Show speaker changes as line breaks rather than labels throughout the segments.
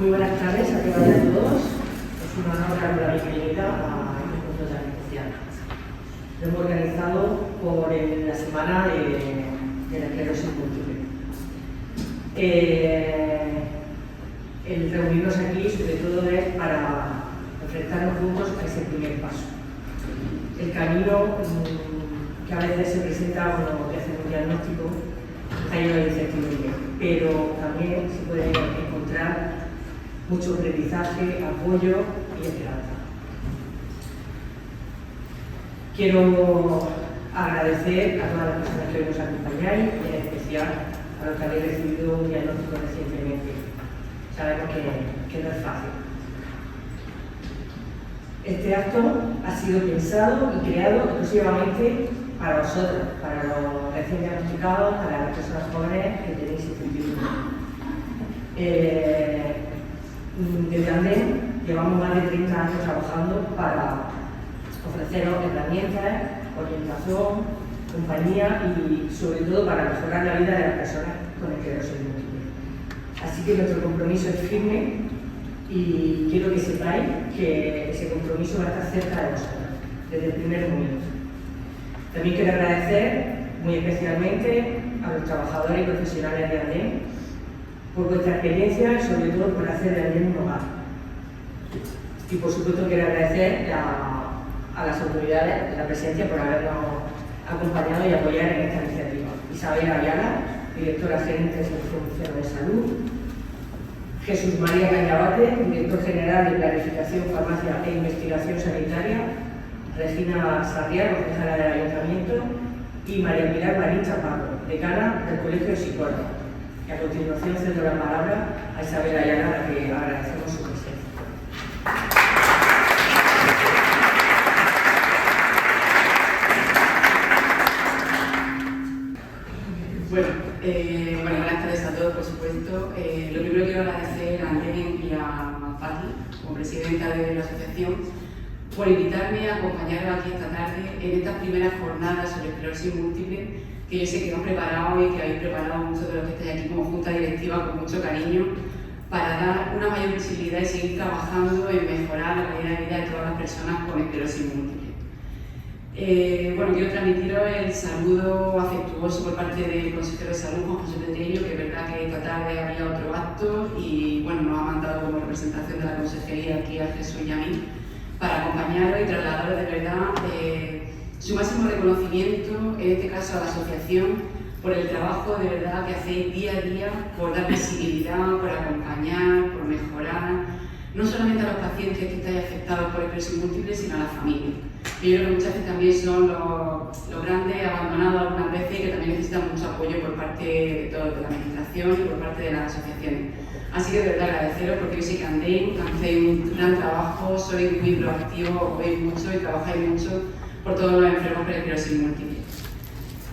Muy buenas tardes a todas y a todos. Es un honor dar la bienvenida a este encuentro tan especial. Lo hemos organizado por la semana de la esclerosis múltiple. El reunirnos aquí sobre todo es para enfrentarnos juntos a ese primer paso. El camino que a veces se presenta cuando te hacen un diagnóstico está lleno de incertidumbre, pero también se puede encontrar mucho aprendizaje, apoyo y esperanza. Quiero agradecer a todas las personas que hoy nos acompañáis y en especial a los que habéis recibido un diagnóstico recientemente. Sabemos que no es fácil. Este acto ha sido pensado y creado exclusivamente para vosotros, para los recién diagnosticados, para las personas jóvenes que tenéis incertidumbre. Desde Andén llevamos más de 30 años trabajando para ofreceros herramientas, orientación, compañía y sobre todo para mejorar la vida de las personas con esclerosis múltiple. Así que nuestro compromiso es firme y quiero que sepáis que ese compromiso va a estar cerca de vosotros, desde el primer momento. También quiero agradecer muy especialmente a los trabajadores y profesionales de Andén por vuestra experiencia y sobre todo por hacer de Andén un hogar. Y por supuesto quiero agradecer a las autoridades de la Presidencia por habernos acompañado y apoyar en esta iniciativa. Isabel Ayala, directora gerente del Servicio Murciano de Salud, Jesús María Cañabate, director general de Planificación, Farmacia e Investigación Sanitaria, Regina Sarriá, concejala del Ayuntamiento, y María Pilar Marín Chaparro, decana del Colegio de Psicólogos. Y a continuación cedo la palabra a Isabel Ayala, a la que agradecemos su presencia.
Bueno, buenas tardes a todos, por supuesto. Lo primero quiero agradecer a Andén y a Patti, como presidenta de la asociación, por invitarme a acompañaros aquí esta tarde en estas primeras jornadas sobre esclerosis múltiple que yo sé que hemos preparado y que habéis preparado muchos de los que estáis aquí como junta directiva con mucho cariño para dar una mayor visibilidad y seguir trabajando en mejorar la calidad de vida de todas las personas con esclerosis múltiple. Quiero transmitiros el saludo afectuoso por parte del consejero de salud, Juan José Pedreño, que es verdad que esta tarde había otro acto y nos ha mandado como representación de la consejería aquí a Jesús y a mí para acompañaros y trasladaros de verdad su máximo reconocimiento, en este caso a la asociación, por el trabajo de verdad que hacéis día a día, por dar visibilidad, por acompañar, por mejorar, no solamente a los pacientes que estáis afectados por esclerosis múltiple, sino a la familia. Yo creo que muchas veces también son los grandes abandonados algunas veces y que también necesitan mucho apoyo por parte de la administración y por parte de las asociaciones. Así que de verdad agradeceros porque yo sé que hacéis un gran trabajo, sois muy proactivos, os veis mucho y trabajáis mucho por todos los enfermos con esclerosis múltiple.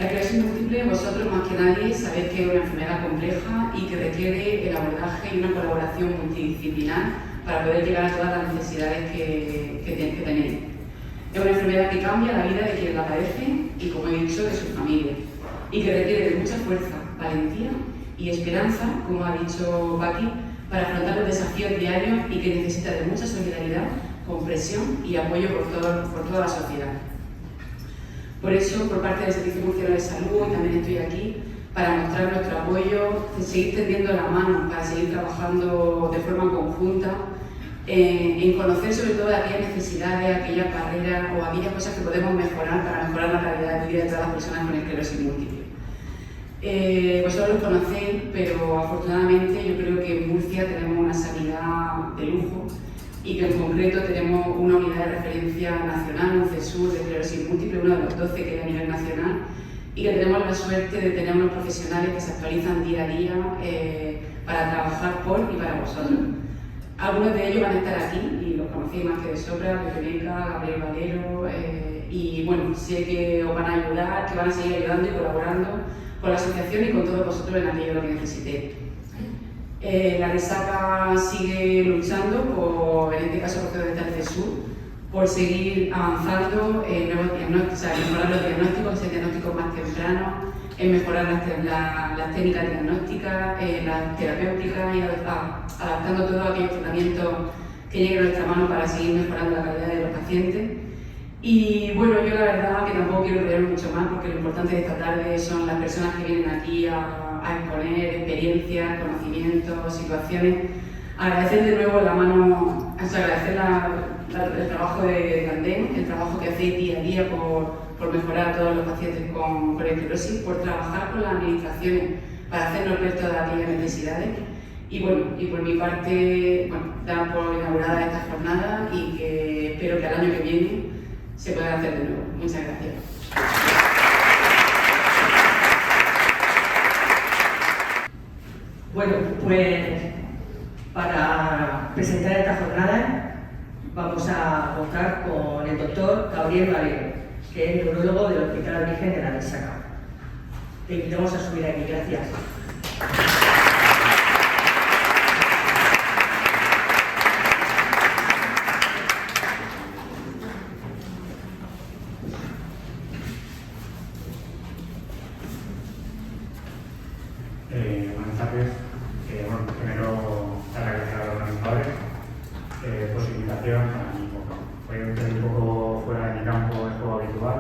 La esclerosis múltiple, vosotros más que nadie sabéis que es una enfermedad compleja y que requiere el abordaje y una colaboración multidisciplinar para poder llegar a todas las necesidades que tenéis. Es una enfermedad que cambia la vida de quienes la padecen y, como he dicho, de sus familias, y que requiere de mucha fuerza, valentía y esperanza, como ha dicho Paqui, para afrontar los desafíos diarios y que necesita de mucha solidaridad, comprensión y apoyo por toda la sociedad. Por eso, por parte del Servicio Murciano de Salud, y también estoy aquí para mostrar nuestro apoyo, seguir tendiendo la mano para seguir trabajando de forma conjunta en conocer sobre todo aquellas necesidades, aquellas barreras o aquellas cosas que podemos mejorar para mejorar la calidad de vida de todas las personas con esclerosis múltiple. Vosotros los conocéis, pero afortunadamente yo creo que en Murcia tenemos una sanidad de lujo y que en concreto tenemos una unidad de referencia nacional, un CESUR de esclerosis múltiple, uno de los 12 que hay a nivel nacional, y que tenemos la suerte de tener unos profesionales que se actualizan día a día para trabajar por y para vosotros. Algunos de ellos van a estar aquí y los conocéis más que de sobra, Pepe Beca, Gabriel Valero, y bueno, sé que os van a ayudar, que van a seguir ayudando y colaborando con la asociación y con todos vosotros en aquello que necesitéis. La Resaca sigue luchando por, en este caso, por el CESUR, por seguir avanzando en nuevos diagnósticos, mejorar los diagnósticos, hacer diagnósticos más tempranos, en mejorar las técnicas diagnósticas, las terapéuticas y adaptando todo aquellos tratamientos que lleguen a nuestra mano para seguir mejorando la calidad de los pacientes. Y bueno, yo la verdad que tampoco quiero enrollar mucho más porque lo importante de esta tarde son las personas que vienen aquí a exponer experiencias, conocimientos, situaciones. Agradecer de nuevo la mano, agradecer el trabajo de Candem, el trabajo que hacéis día a día por mejorar a todos los pacientes con esclerosis, por trabajar con las administraciones para hacernos ver todas aquellas necesidades. Y bueno, y por mi parte, bueno, dar por inaugurada esta jornada y que espero que al año que viene se pueda hacer de nuevo. Muchas gracias.
Bueno, pues para presentar esta jornada vamos a contar con el doctor Gabriel Valero, que es neurólogo del Hospital Virgen de la Resaca. Te invitamos a subir aquí. Gracias.
Buenas tardes. Bueno, primero agradecer a los organizadores por su invitación. Para mí, fue un poco fuera de mi campo de juego habitual,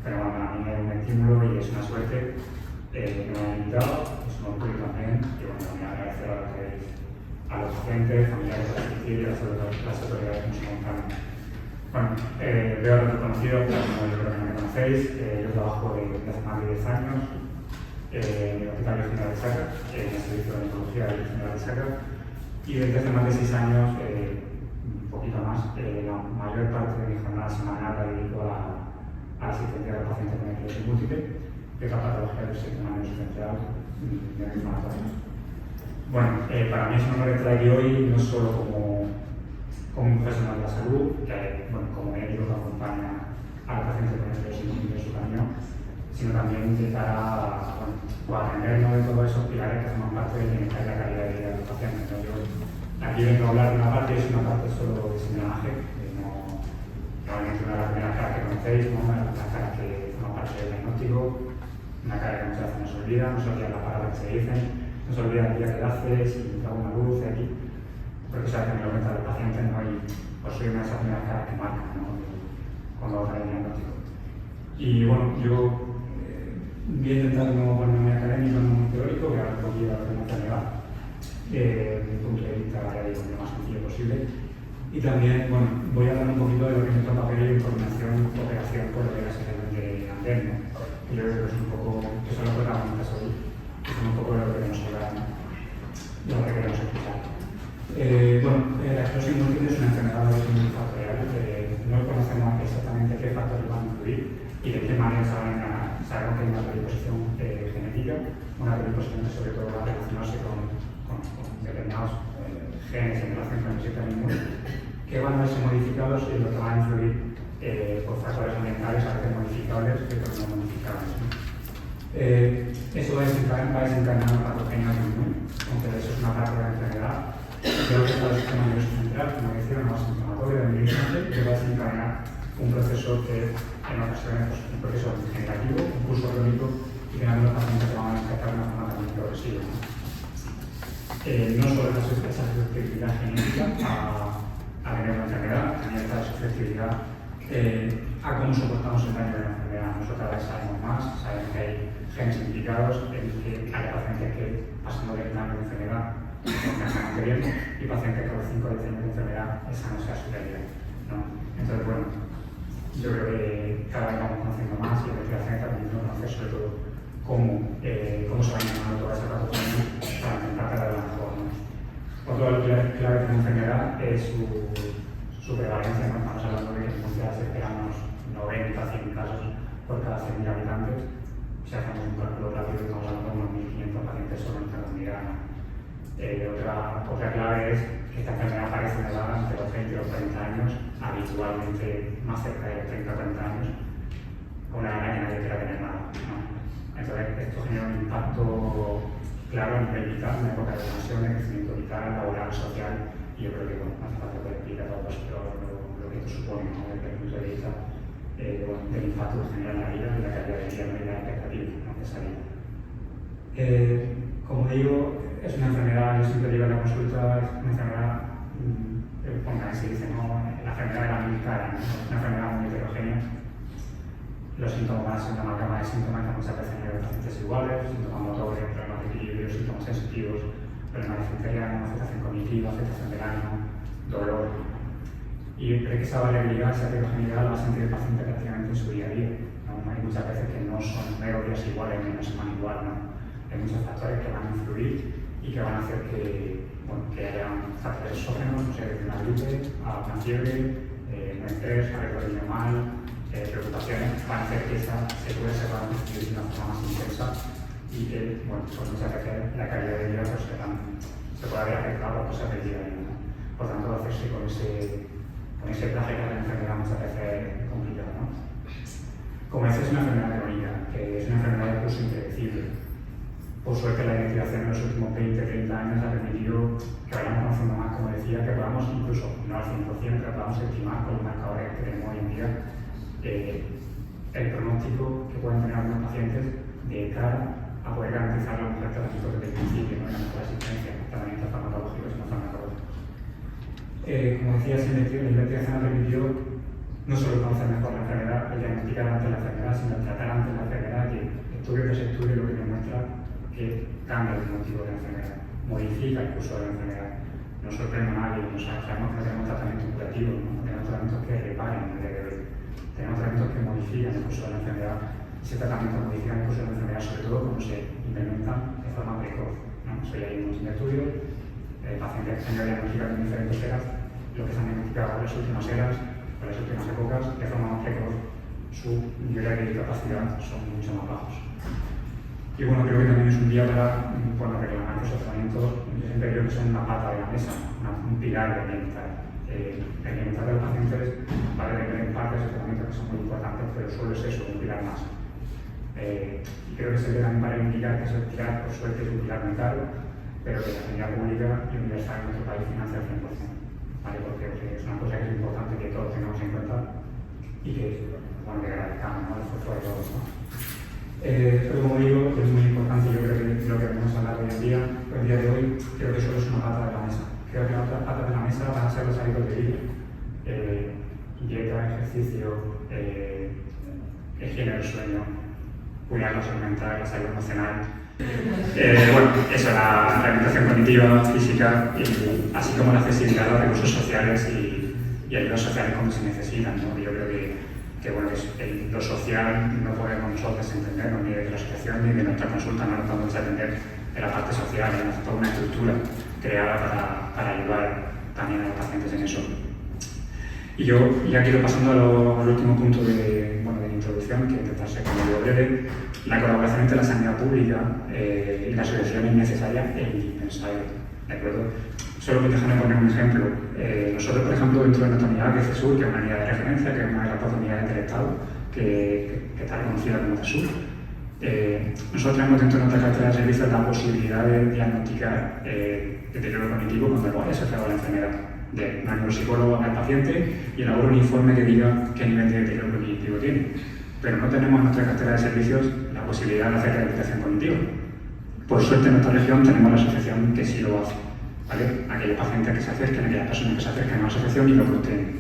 pero bueno, para mí es un estímulo y es una suerte que me han invitado, es un orgullo también. Y bueno, también agradecer a los pacientes, familiares de la asistir y a las autoridades que nos acompañan. Bueno, veo a los conocidos, pero como yo creo que no me conocéis, yo trabajo desde hace más de 10 años. En el Hospital Virgen de la Resaca, en el Servicio de Oncología del Virgen de la Resaca, y desde hace más de 6 años, un poquito más, la mayor parte de mi jornada semanal la dedico a la asistencia de pacientes con esclerosis múltiple, que es la patología del sistema nervioso central de la inflamatoria. Bueno, para mí es un honor estar aquí hoy, no solo como un profesional de la salud, que bueno, como médico que acompaña a los pacientes con esclerosis múltiple en su camino, sino también de cara a atendernos de todos esos pilares que forman parte del bienestar y la calidad de vida de los pacientes. Yo aquí vengo a hablar de una parte, es una parte solo de señalaje, probablemente una de las primeras caras que conocéis, ¿no? Las caras que forman parte del diagnóstico, una cara que muchas veces nos olvida las palabras que se dicen, nos olvida el día que haces, si da una luz de aquí, porque se hacen en los pacientes, ¿no? Y pues soy una de esas primeras caras que marcan, ¿no? Cuando vamos a hacer el diagnóstico. Y bueno, yo voy a intentar no ponerme muy académico, no muy teórico, voy a hablar un poquito de la enfermedad desde el punto de vista, ya digo, lo más sencillo posible. Y también, bueno, voy a hablar un poquito de lo que es nuestro papel en coordinación, cooperación con lo que es la asociación de Candem, ¿no? Que yo creo que es un poco, que son los protagonistas hoy, que son un poco de lo que queremos hablar, ¿no? De lo que queremos explicar. Bueno, la esclerosis múltiple es una enfermedad de origen multifactorial, no conocemos exactamente qué factores van a influir y de qué manera se van a enganar. Sabemos que hay una predisposición genética, una predisposición que sobre todo va a relacionarse con determinados genes en relación con el sistema inmune, que van a verse modificados y lo que van a influir por factores ambientales, a veces modificables y otros no modificables. Eso va a desencadenar una patogenia inmune, aunque eso es una parte de la enfermedad. Creo que está el sistema nervioso central, como decía, una base inflamatoria del militante, que va a desencadenar un proceso que en ocasiones es un proceso degenerativo, un curso crónico, y que en algunos pacientes se van a infectar de una forma también progresiva. No solo esa susceptibilidad genética a tener una enfermedad, también está la susceptibilidad a cómo soportamos el daño de la enfermedad. Nosotros cada vez sabemos más, sabemos que hay genes implicados, que hay pacientes que pasando del daño de enfermedad están bien, y pacientes que a los 5 o 10 años de enfermedad esa no sea su realidad, ¿no? Entonces, bueno, yo creo que cada vez vamos conociendo más y la investigación está permitiendo conocer sobre todo cómo se van llamando todas esas patologías para intentar cada vez mejor, ¿no? Otro de los pilares clave de la enfermedad es su prevalencia, ¿no? Estamos hablando de que en mundial esperamos 90-100 casos por cada 100.000 habitantes. Si hacemos un cálculo rápido, estamos hablando de unos 1.500 pacientes solo en esta comunidad, ¿no? Otra clave es que esta enfermedad aparece en edad entre los 30 y los 40 años, habitualmente más cerca de los 30 o 40 años, una edad en que nadie quiera tener nada, ¿no? Entonces, esto genera un impacto claro a nivel vital, una época de tensión, de crecimiento vital, laboral, social, y yo creo que bueno, hace falta que explique a todos lo que esto supone, ¿no? Desde el punto de vista del impacto que genera en la vida y la calidad de vida, ¿no? Y la expectativa, ¿no? De esa vida. Como digo, es una enfermedad, yo siempre digo en la consulta, es una enfermedad, como se dice, ¿no? La enfermedad de la mil caras, ¿no? Es una enfermedad muy heterogénea. Los síntomas son una gama de síntomas que muchas veces no hay pacientes iguales, síntomas motores, problemas de equilibrio, síntomas sensitivos, problemas de circadiano, afectación cognitiva, afectación del ánimo, dolor. Y creo que esa variabilidad, esa heterogeneidad la va a sentir el paciente prácticamente en su día a día, ¿no? Hay muchas veces que no son días iguales ni una semana igual, ¿no? Hay muchos factores que van a influir y que van a hacer que, bueno, que haya factores exógenos, no sé, desde una gripe a una fiebre, un estrés, algo de mal, preocupaciones, van a hacer que esa secuela se pueda constituir de una forma más intensa y que, bueno, pues muchas veces la calidad de vida pues, se puede ver afectada por cosas del día a día, ¿no? Por tanto, hacerse con ese traje que la enfermedad muchas veces es complicado, ¿no? Como decía, es una enfermedad crónica, que es una enfermedad de curso impredecible. Por suerte, la investigación en los últimos 20-30 años ha permitido que vayamos conociendo más, como decía, que podamos incluso, no al 100%, pero podamos estimar con los marcadores que tenemos hoy en día el pronóstico que pueden tener algunos pacientes de cara a poder garantizar los mejores tratamientos desde el principio, ¿no? Y la mejor asistencia, tratamientos farmacológicos y no farmacológicos. Como decía, la investigación ha permitido no solo conocer mejor la enfermedad, el diagnosticar antes la enfermedad, sino tratar antes la enfermedad, que estudio tras estudio lo que demuestra que cambia el motivo de la enfermedad, modifica el curso de la enfermedad. No sorprende a nadie, sabemos que no tenemos tratamientos curativos, no tenemos tratamientos que reparen el día de hoy. Tenemos tratamientos que modifican el curso de la enfermedad. Ese tratamiento modifica el curso de la enfermedad, sobre todo cuando se implementan de forma precoz, ¿no? Eso ya hay un montón de estudios, pacientes que se han diagnosticado en diferentes eras, lo que se han diagnosticado en las últimas eras, en las últimas épocas, de forma más precoz, su nivel de discapacidad son mucho más bajos. Y bueno, creo que también es un día para reclamar que esos tratamientos, yo siempre creo que son una pata de la mesa, un pilar de bienestar. El bienestar de los pacientes va a depender en parte de esos tratamientos que son muy importantes, pero solo es eso, un pilar más. Y creo que se debe también para indicar que ese pilar, por suerte, es un pilar muy caro, pero que la sanidad pública y universal en nuestro país financia al 100%. ¿Vale? Porque es una cosa que es importante que todos tengamos en cuenta y que, bueno, que agradezcamos, ¿no? El esfuerzo de todos, ¿no? Pero como digo, es muy importante, yo creo que lo que vamos a hablar hoy en día, el día de hoy, creo que solo es una pata de la mesa. Creo que la otra pata de la mesa van a ser los hábitos de vida. Dieta, ejercicio, higiene del sueño, cuidar la salud mental, la salud emocional. Bueno, eso, la alimentación cognitiva, física, y así como la accesibilidad a los recursos sociales y ayudas sociales cuando se necesitan, ¿no? Yo creo que bueno, lo social no podemos nosotros entendernos ni de la asociación ni de nuestra consulta, no nos podemos atender de la parte social, hay toda una estructura creada para ayudar también a los pacientes en eso. Y yo ya quiero pasando al último punto de introducción, que intentar ser como breve. La colaboración entre la sanidad pública y la asociación es necesaria e indispensable, ¿de acuerdo? Solo déjame poner un ejemplo. Nosotros, por ejemplo, dentro de nuestra unidad de CESUR, que es una unidad de referencia, que es una de las 4 unidades del Estado, que está reconocida como CESUR, nosotros tenemos dentro de nuestra cartera de servicios la posibilidad de diagnosticar deterioro cognitivo cuando lo haya asociado a la enfermedad. De un neuropsicólogo al paciente y elabora un informe que diga qué nivel de deterioro cognitivo tiene. Pero no tenemos en nuestra cartera de servicios la posibilidad de hacer rehabilitación cognitiva. Por suerte en nuestra región tenemos la asociación que sí lo hace, ¿vale? Aquellos pacientes que se acerquen, aquellas personas que se acerquen a la asociación y lo contienen.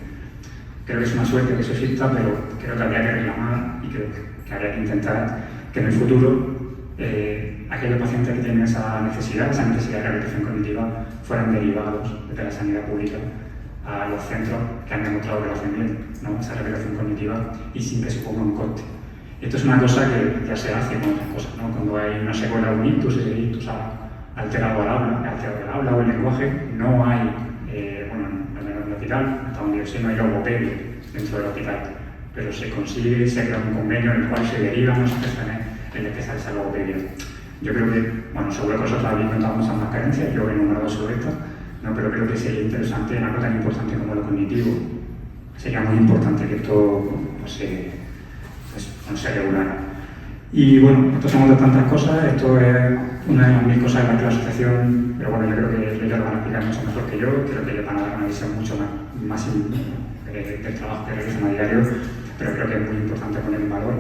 Creo que es una suerte que eso exista, pero creo que habría que reclamar y creo que habría que intentar que en el futuro aquellos pacientes que tienen esa necesidad de rehabilitación cognitiva fueran derivados desde la sanidad pública a los centros que han demostrado que lo hacen bien, ¿no? Esa rehabilitación cognitiva y sin que suponga un coste. Esto es una cosa que ya se hace con otras cosas, ¿no? Cuando hay una secuela o un ictus, ese ictus ha alterado el aula o el lenguaje, no hay, al menos en el hospital, hasta donde yo sé, no hay logopedia dentro del hospital, pero se consigue, se crea un convenio en el cual se derivan las personas en el que sale esa logopedia. Yo creo que, seguro que vosotros habéis notado muchas más carencias, yo he enumerado sobre esto, ¿no? Pero creo que sería interesante, en algo tan importante como lo cognitivo, sería muy importante que esto se regulara. Y bueno, esto somos de tantas cosas, esto es una de las 1000 cosas de la asociación, pero bueno, yo creo que ellos lo van a explicar mucho mejor que yo, creo que ellos van a dar una visión mucho más del trabajo que realizan a diario, pero creo que es muy importante poner en valor.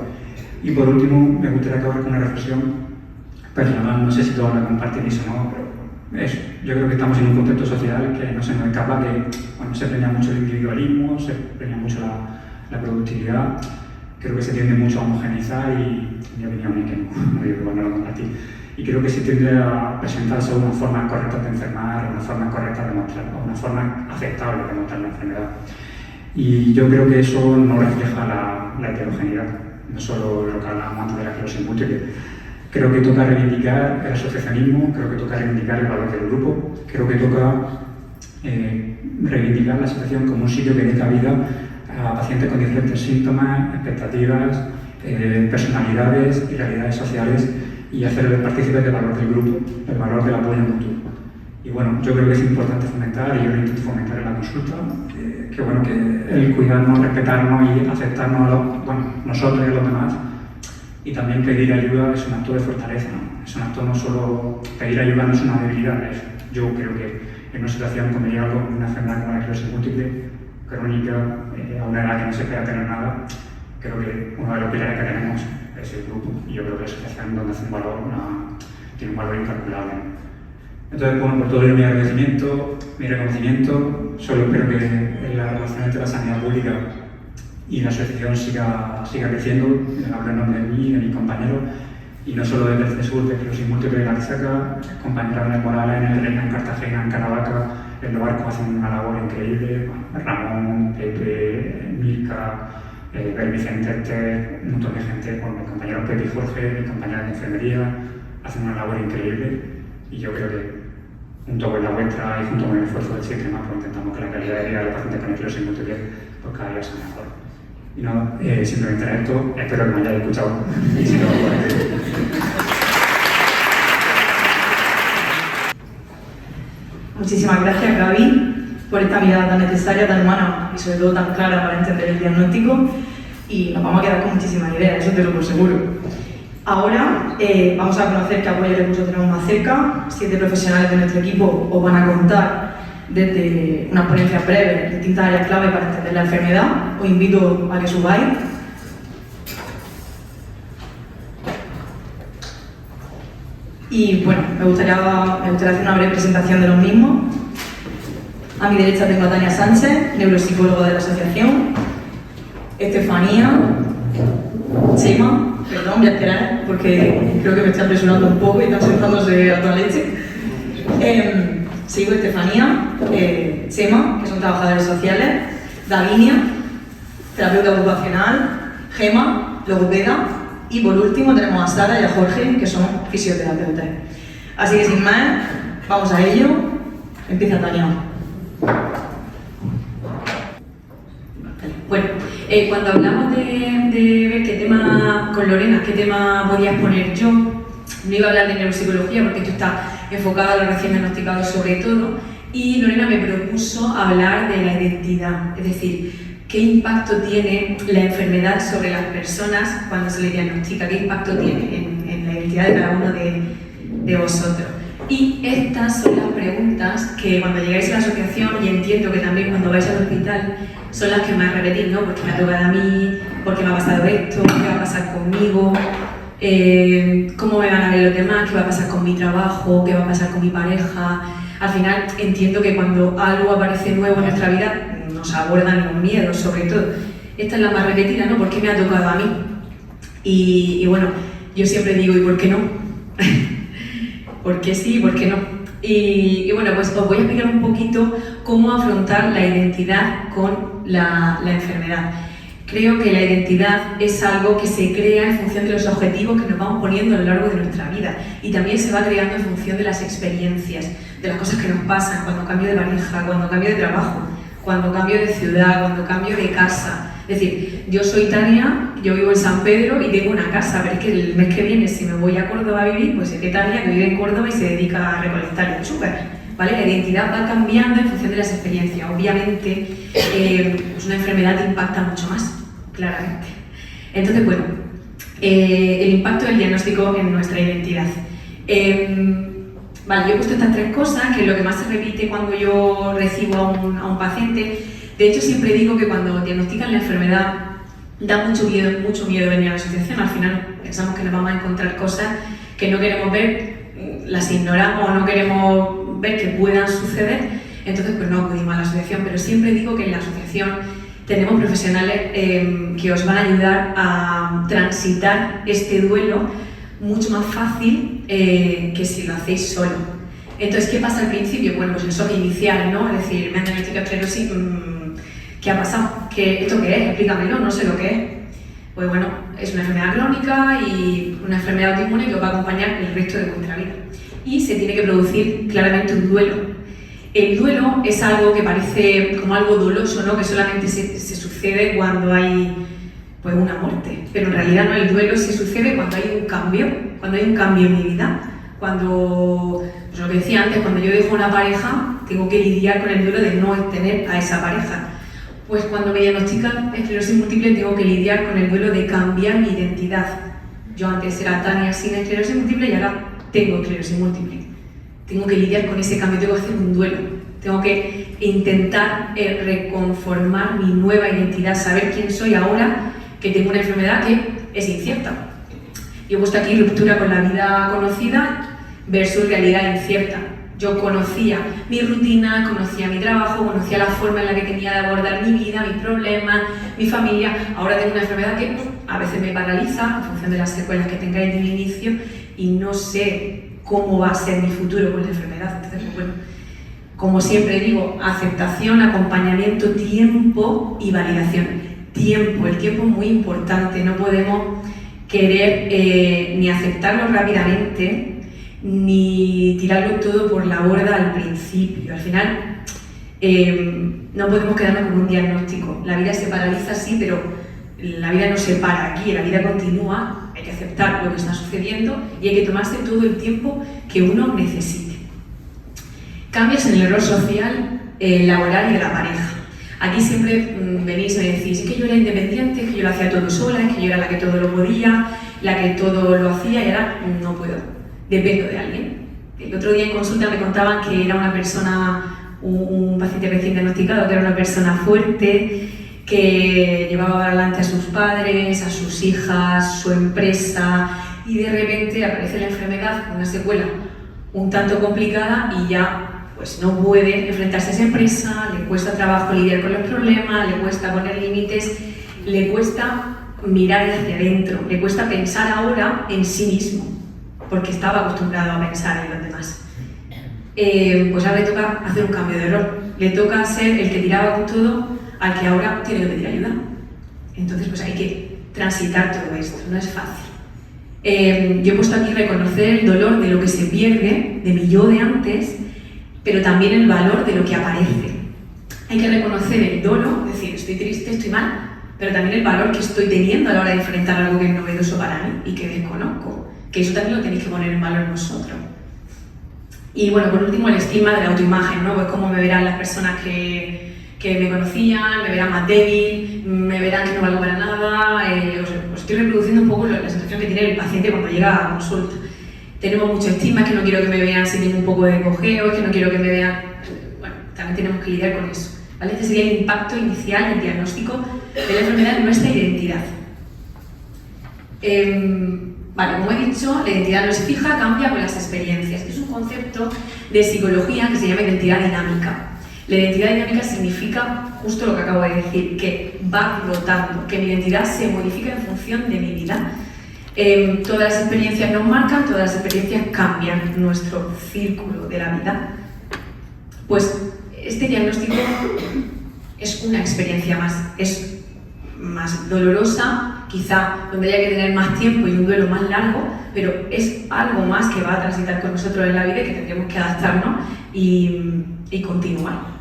Y por último, me gustaría acabar con una reflexión personal, no sé si todos la compartís o no, pero
eso, yo creo que estamos en un contexto social que no se nos escapa, que bueno, se premia mucho el individualismo, se premia mucho la productividad, creo que se tiende mucho a homogeneizar y, en mi opinión, es que no digo que bueno, no lo compartí, y creo que se tiende a presentar solo una forma correcta de enfermar, una forma correcta de mostrar, o una forma aceptable de mostrar la enfermedad. Y yo creo que eso no refleja la heterogeneidad, no solo lo que hablábamos antes de la esclerosis múltiple. Creo que toca reivindicar el asociacionismo, creo que toca reivindicar el valor del grupo, creo que toca reivindicar la asociación como un sitio que dé cabida a pacientes con diferentes síntomas, expectativas, personalidades y realidades sociales y hacerles partícipes del valor del grupo, del valor del apoyo mutuo. Y bueno, yo creo que es importante fomentar, y yo lo intento fomentar en la consulta, que bueno, que el cuidarnos, respetarnos y aceptarnos nosotros y a los demás, y también pedir ayuda es un acto de fortaleza, ¿no? Es un acto no solo, pedir ayuda no es una debilidad, yo creo que en una situación como llega una enfermedad como la esclerosis múltiple, crónica, a una edad que no se espera tener nada, creo que uno de los pilares que tenemos es el grupo, y yo creo que la asociación donde hace un valor, tiene un valor incalculable. Entonces, bueno, por todo ello mi agradecimiento, mi reconocimiento, solo espero que la relación entre la sanidad pública y la asociación siga creciendo, hablo en nombre de mí y de mis compañeros, y no solo desde el CESUR, de esclerosis múltiple de la Risaca, compañeros en el Morales, en el Reina, en Cartagena, en Caravaca, en los barcos hacen una labor increíble, Ramón, Pepe, Mirka, Bel Vicente, un montón de gente, bueno, mis compañeros Pepe y Jorge, mis compañeras de enfermería, hacen una labor increíble, y yo creo que junto con la vuestra y junto con el esfuerzo del sistema, pues intentamos que la calidad de vida de los pacientes con esclerosis múltiple pues cada día sea mejor. Y no, simplemente era esto, espero que me hayáis escuchado. Y si no,
Muchísimas gracias, Gaby, por esta mirada tan necesaria, tan humana y sobre todo tan clara para entender el diagnóstico. Y nos vamos a quedar con muchísimas ideas, eso te lo aseguro. Ahora vamos a conocer qué apoyo de recursos tenemos más cerca. 7 profesionales de nuestro equipo os van a contar desde unas ponencias breves distintas áreas clave para entender la enfermedad. Os invito a que subáis. Y bueno, me gustaría hacer una breve presentación de los mismos. A mi derecha tengo a Tania Sánchez, neuropsicóloga de la asociación. Estefanía, Chema, perdón, voy a esperar porque creo que me estoy apresurando un poco y están sentándose a toda leche. Sigo Estefanía, Chema, que son trabajadores sociales, Davinia, terapeuta ocupacional, Gema, logopeda, y por último tenemos a Sara y a Jorge, que son fisioterapeutas. Así que sin más, vamos a ello. Empieza Tania.
Bueno, cuando hablamos de ver qué tema, con Lorena, qué tema podía exponer yo, no iba a hablar de neuropsicología porque esto está enfocado a los recién diagnosticados sobre todo, y Lorena me propuso hablar de la identidad, es decir, qué impacto tiene la enfermedad sobre las personas cuando se les diagnostica, qué impacto tiene en la identidad de cada uno de vosotros. Y estas son las preguntas que cuando llegáis a la asociación, y entiendo que también cuando vais al hospital, son las que más repetís, ¿no? ¿Por qué me ha tocado a mí? ¿Por qué me ha pasado esto? ¿Qué va a pasar conmigo? ¿Cómo me van a ver los demás? ¿Qué va a pasar con mi trabajo? ¿Qué va a pasar con mi pareja? Al final entiendo que cuando algo aparece nuevo en nuestra vida, nos abordan los miedos, sobre todo. Esta es la más repetida, ¿no? ¿Por qué me ha tocado a mí? Y bueno, yo siempre digo, ¿y por qué no? ¿Por qué sí? ¿Por qué no? Y bueno, pues os voy a explicar un poquito cómo afrontar la identidad con la enfermedad. Creo que la identidad es algo que se crea en función de los objetivos que nos vamos poniendo a lo largo de nuestra vida, y también se va creando en función de las experiencias, de las cosas que nos pasan cuando cambio de pareja, cuando cambio de trabajo, cuando cambio de ciudad, cuando cambio de casa. Es decir, yo soy Tania, yo vivo en San Pedro y tengo una casa, pero es que el mes que viene, si me voy a Córdoba a vivir, pues es que Tania, que vive en Córdoba y se dedica a recolectar lechugas, ¿vale? La identidad va cambiando en función de las experiencias. Obviamente, pues una enfermedad te impacta mucho más, claramente. Entonces, bueno, el impacto del diagnóstico en nuestra identidad. Vale, yo he puesto estas 3 cosas, que es lo que más se repite cuando yo recibo a un paciente. De hecho, siempre digo que cuando diagnostican la enfermedad da mucho miedo venir a la asociación. Al final pensamos que nos vamos a encontrar cosas que no queremos ver, las ignoramos o no queremos ver que puedan suceder, entonces pues no acudimos a la asociación, pero siempre digo que en la asociación tenemos profesionales que os van a ayudar a transitar este duelo mucho más fácil que si lo hacéis solo. Entonces, ¿qué pasa al principio? Bueno, pues el shock inicial, ¿no? Es decir, me han diagnosticado esclerosis, ¿qué ha pasado? ¿Esto qué es? Explícamelo, no sé lo que es. Pues bueno, es una enfermedad crónica y una enfermedad autoinmune que os va a acompañar el resto de vuestra vida. Y se tiene que producir claramente un duelo. El duelo es algo que parece como algo doloso, ¿no? Que solamente se sucede cuando hay pues, una muerte. Pero en realidad no, el duelo se sucede cuando hay un cambio en mi vida. Cuando, pues lo que decía antes, cuando yo dejo una pareja, tengo que lidiar con el duelo de no tener a esa pareja. Pues cuando me diagnostican esclerosis múltiple tengo que lidiar con el duelo de cambiar mi identidad. Yo antes era Tania sin esclerosis múltiple y ahora tengo esclerosis múltiple. Tengo que lidiar con ese cambio, tengo que hacer un duelo. Tengo que intentar reconformar mi nueva identidad, saber quién soy ahora que tengo una enfermedad que es incierta. Yo he puesto aquí ruptura con la vida conocida versus realidad incierta. Yo conocía mi rutina, conocía mi trabajo, conocía la forma en la que tenía de abordar mi vida, mis problemas, mi familia. Ahora tengo una enfermedad que a veces me paraliza en función de las secuelas que tenga desde el inicio y no sé cómo va a ser mi futuro con la enfermedad. Entonces, bueno, como siempre digo, aceptación, acompañamiento, tiempo y validación. Tiempo, el tiempo es muy importante, no podemos querer ni aceptarlo rápidamente ni tirarlo todo por la borda al principio. Al final no podemos quedarnos con un diagnóstico. La vida se paraliza, sí, pero la vida no se para aquí, la vida continúa, hay que aceptar lo que está sucediendo y hay que tomarse todo el tiempo que uno necesite. Cambios en el rol social, laboral y de la pareja. Aquí siempre venís y me decís, es que yo era independiente, es que yo lo hacía todo sola, es que yo era la que todo lo podía, la que todo lo hacía y ahora no puedo, dependo de alguien. El otro día en consulta me contaban que era una persona, un paciente recién diagnosticado, que era una persona fuerte, que llevaba adelante a sus padres, a sus hijas, su empresa y de repente aparece la enfermedad, una secuela un tanto complicada y ya pues no puede enfrentarse a esa empresa, le cuesta trabajo lidiar con los problemas, le cuesta poner límites, le cuesta mirar hacia adentro, le cuesta pensar ahora en sí mismo, porque estaba acostumbrado a pensar en los demás. Pues ahora le toca hacer un cambio de rol, le toca ser el que tiraba con todo al que ahora tiene que pedir ayuda. Entonces pues hay que transitar todo esto, no es fácil. Yo he puesto aquí reconocer el dolor de lo que se pierde, de mi yo de antes, pero también el valor de lo que aparece. Hay que reconocer el dolor, es decir, estoy triste, estoy mal, pero también el valor que estoy teniendo a la hora de enfrentar algo que es novedoso para mí y que desconozco, que eso también lo tenéis que poner en valor vosotros. Y bueno, por último, el estigma de la autoimagen, ¿no? Pues cómo me verán las personas que me conocían, me verán más débil, me verán que no valgo para nada, os estoy reproduciendo un poco la sensación que tiene el paciente cuando llega a consulta. Tenemos mucho estigma, es que no quiero que me vean si tengo un poco de cojeo, es que no quiero que me vean... Bueno, también tenemos que lidiar con eso, ¿vale? Este sería el impacto inicial, el diagnóstico de la enfermedad en nuestra identidad. Vale, como he dicho, la identidad no es fija, cambia con las experiencias. Es un concepto de psicología que se llama identidad dinámica. La identidad dinámica significa justo lo que acabo de decir, que va rotando, que mi identidad se modifica en función de mi vida. Todas las experiencias nos marcan, todas las experiencias cambian nuestro círculo de la vida. Pues este diagnóstico es una experiencia más, es más dolorosa, quizá donde haya que tener más tiempo y un duelo más largo, pero es algo más que va a transitar con nosotros en la vida y que tendremos que adaptarnos y continuar.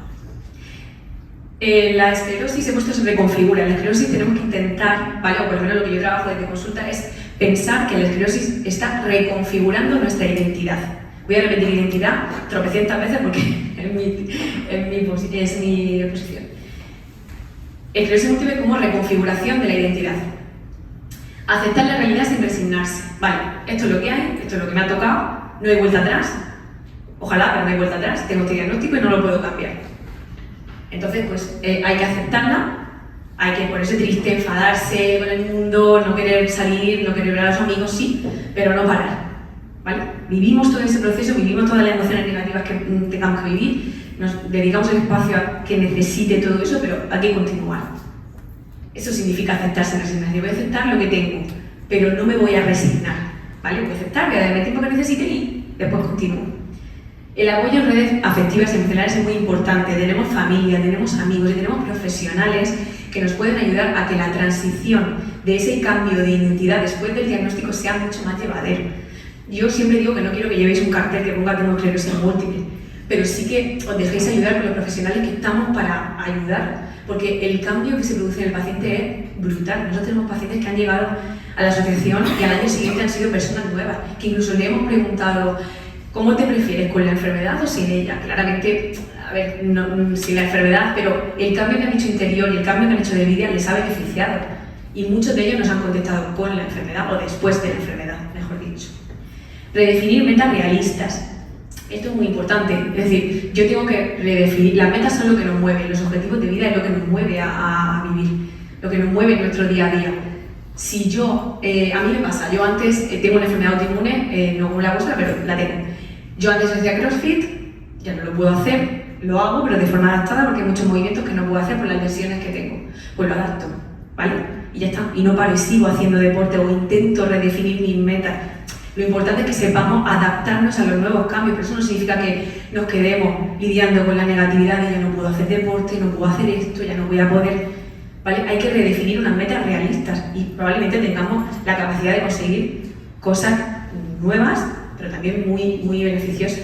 La esclerosis, he puesto, se reconfigura. La esclerosis tenemos que intentar, ¿vale? O por lo menos lo que yo trabajo desde consulta es pensar que la esclerosis está reconfigurando nuestra identidad. Voy a repetir identidad tropecientas veces porque es mi posición. Esclerosis múltiple como reconfiguración de la identidad. Aceptar la realidad sin resignarse. Vale, esto es lo que hay, esto es lo que me ha tocado, no hay vuelta atrás. Ojalá, pero no hay vuelta atrás. Tengo este diagnóstico y no lo puedo cambiar. Entonces, pues hay que aceptarla, hay que ponerse triste, enfadarse con el mundo, no querer salir, no querer ver a los amigos, sí, pero no parar, ¿vale? vivimos todo ese proceso, vivimos todas las emociones negativas que tengamos que vivir, nos dedicamos el espacio a que necesite todo eso, pero hay que continuar. Eso significa aceptarse en resignación. Voy a aceptar lo que tengo, pero no me voy a resignar, ¿vale? Voy a aceptar, voy a darme el tiempo que necesite y después continúo. El apoyo en redes afectivas y emocionales es muy importante. Tenemos familia, tenemos amigos y tenemos profesionales que nos pueden ayudar a que la transición de ese cambio de identidad después del diagnóstico sea mucho más llevadero. Yo siempre digo que no quiero que llevéis un cartel que ponga tengo esclerosis múltiple, pero sí que os dejéis ayudar por los profesionales que estamos para ayudar, porque el cambio que se produce en el paciente es brutal. Nosotros tenemos pacientes que han llegado a la asociación y al año siguiente han sido personas nuevas, que incluso le hemos preguntado ¿cómo te prefieres, con la enfermedad o sin ella? Claramente, a ver, no, sin la enfermedad, pero el cambio que han hecho interior y el cambio que han hecho de vida les ha beneficiado. Y muchos de ellos nos han contestado con la enfermedad o después de la enfermedad, mejor dicho. Redefinir metas realistas. Esto es muy importante, es decir, yo tengo que redefinir, las metas son lo que nos mueve, los objetivos de vida es lo que nos mueve a vivir, lo que nos mueve en nuestro día a día. Si yo, a mí me pasa, yo antes tengo una enfermedad autoinmune, no como la vuestra, pero la tengo. Yo antes hacía CrossFit, ya no lo puedo hacer, lo hago, pero de forma adaptada porque hay muchos movimientos que no puedo hacer por las lesiones que tengo. Pues lo adapto, ¿vale? Y ya está, y no paro y sigo haciendo deporte o intento redefinir mis metas. Lo importante es que sepamos adaptarnos a los nuevos cambios, pero eso no significa que nos quedemos lidiando con la negatividad de ya no puedo hacer deporte, no puedo hacer esto, ya no voy a poder, ¿vale? Hay que redefinir unas metas realistas y probablemente tengamos la capacidad de conseguir cosas nuevas, pero también muy beneficiosas.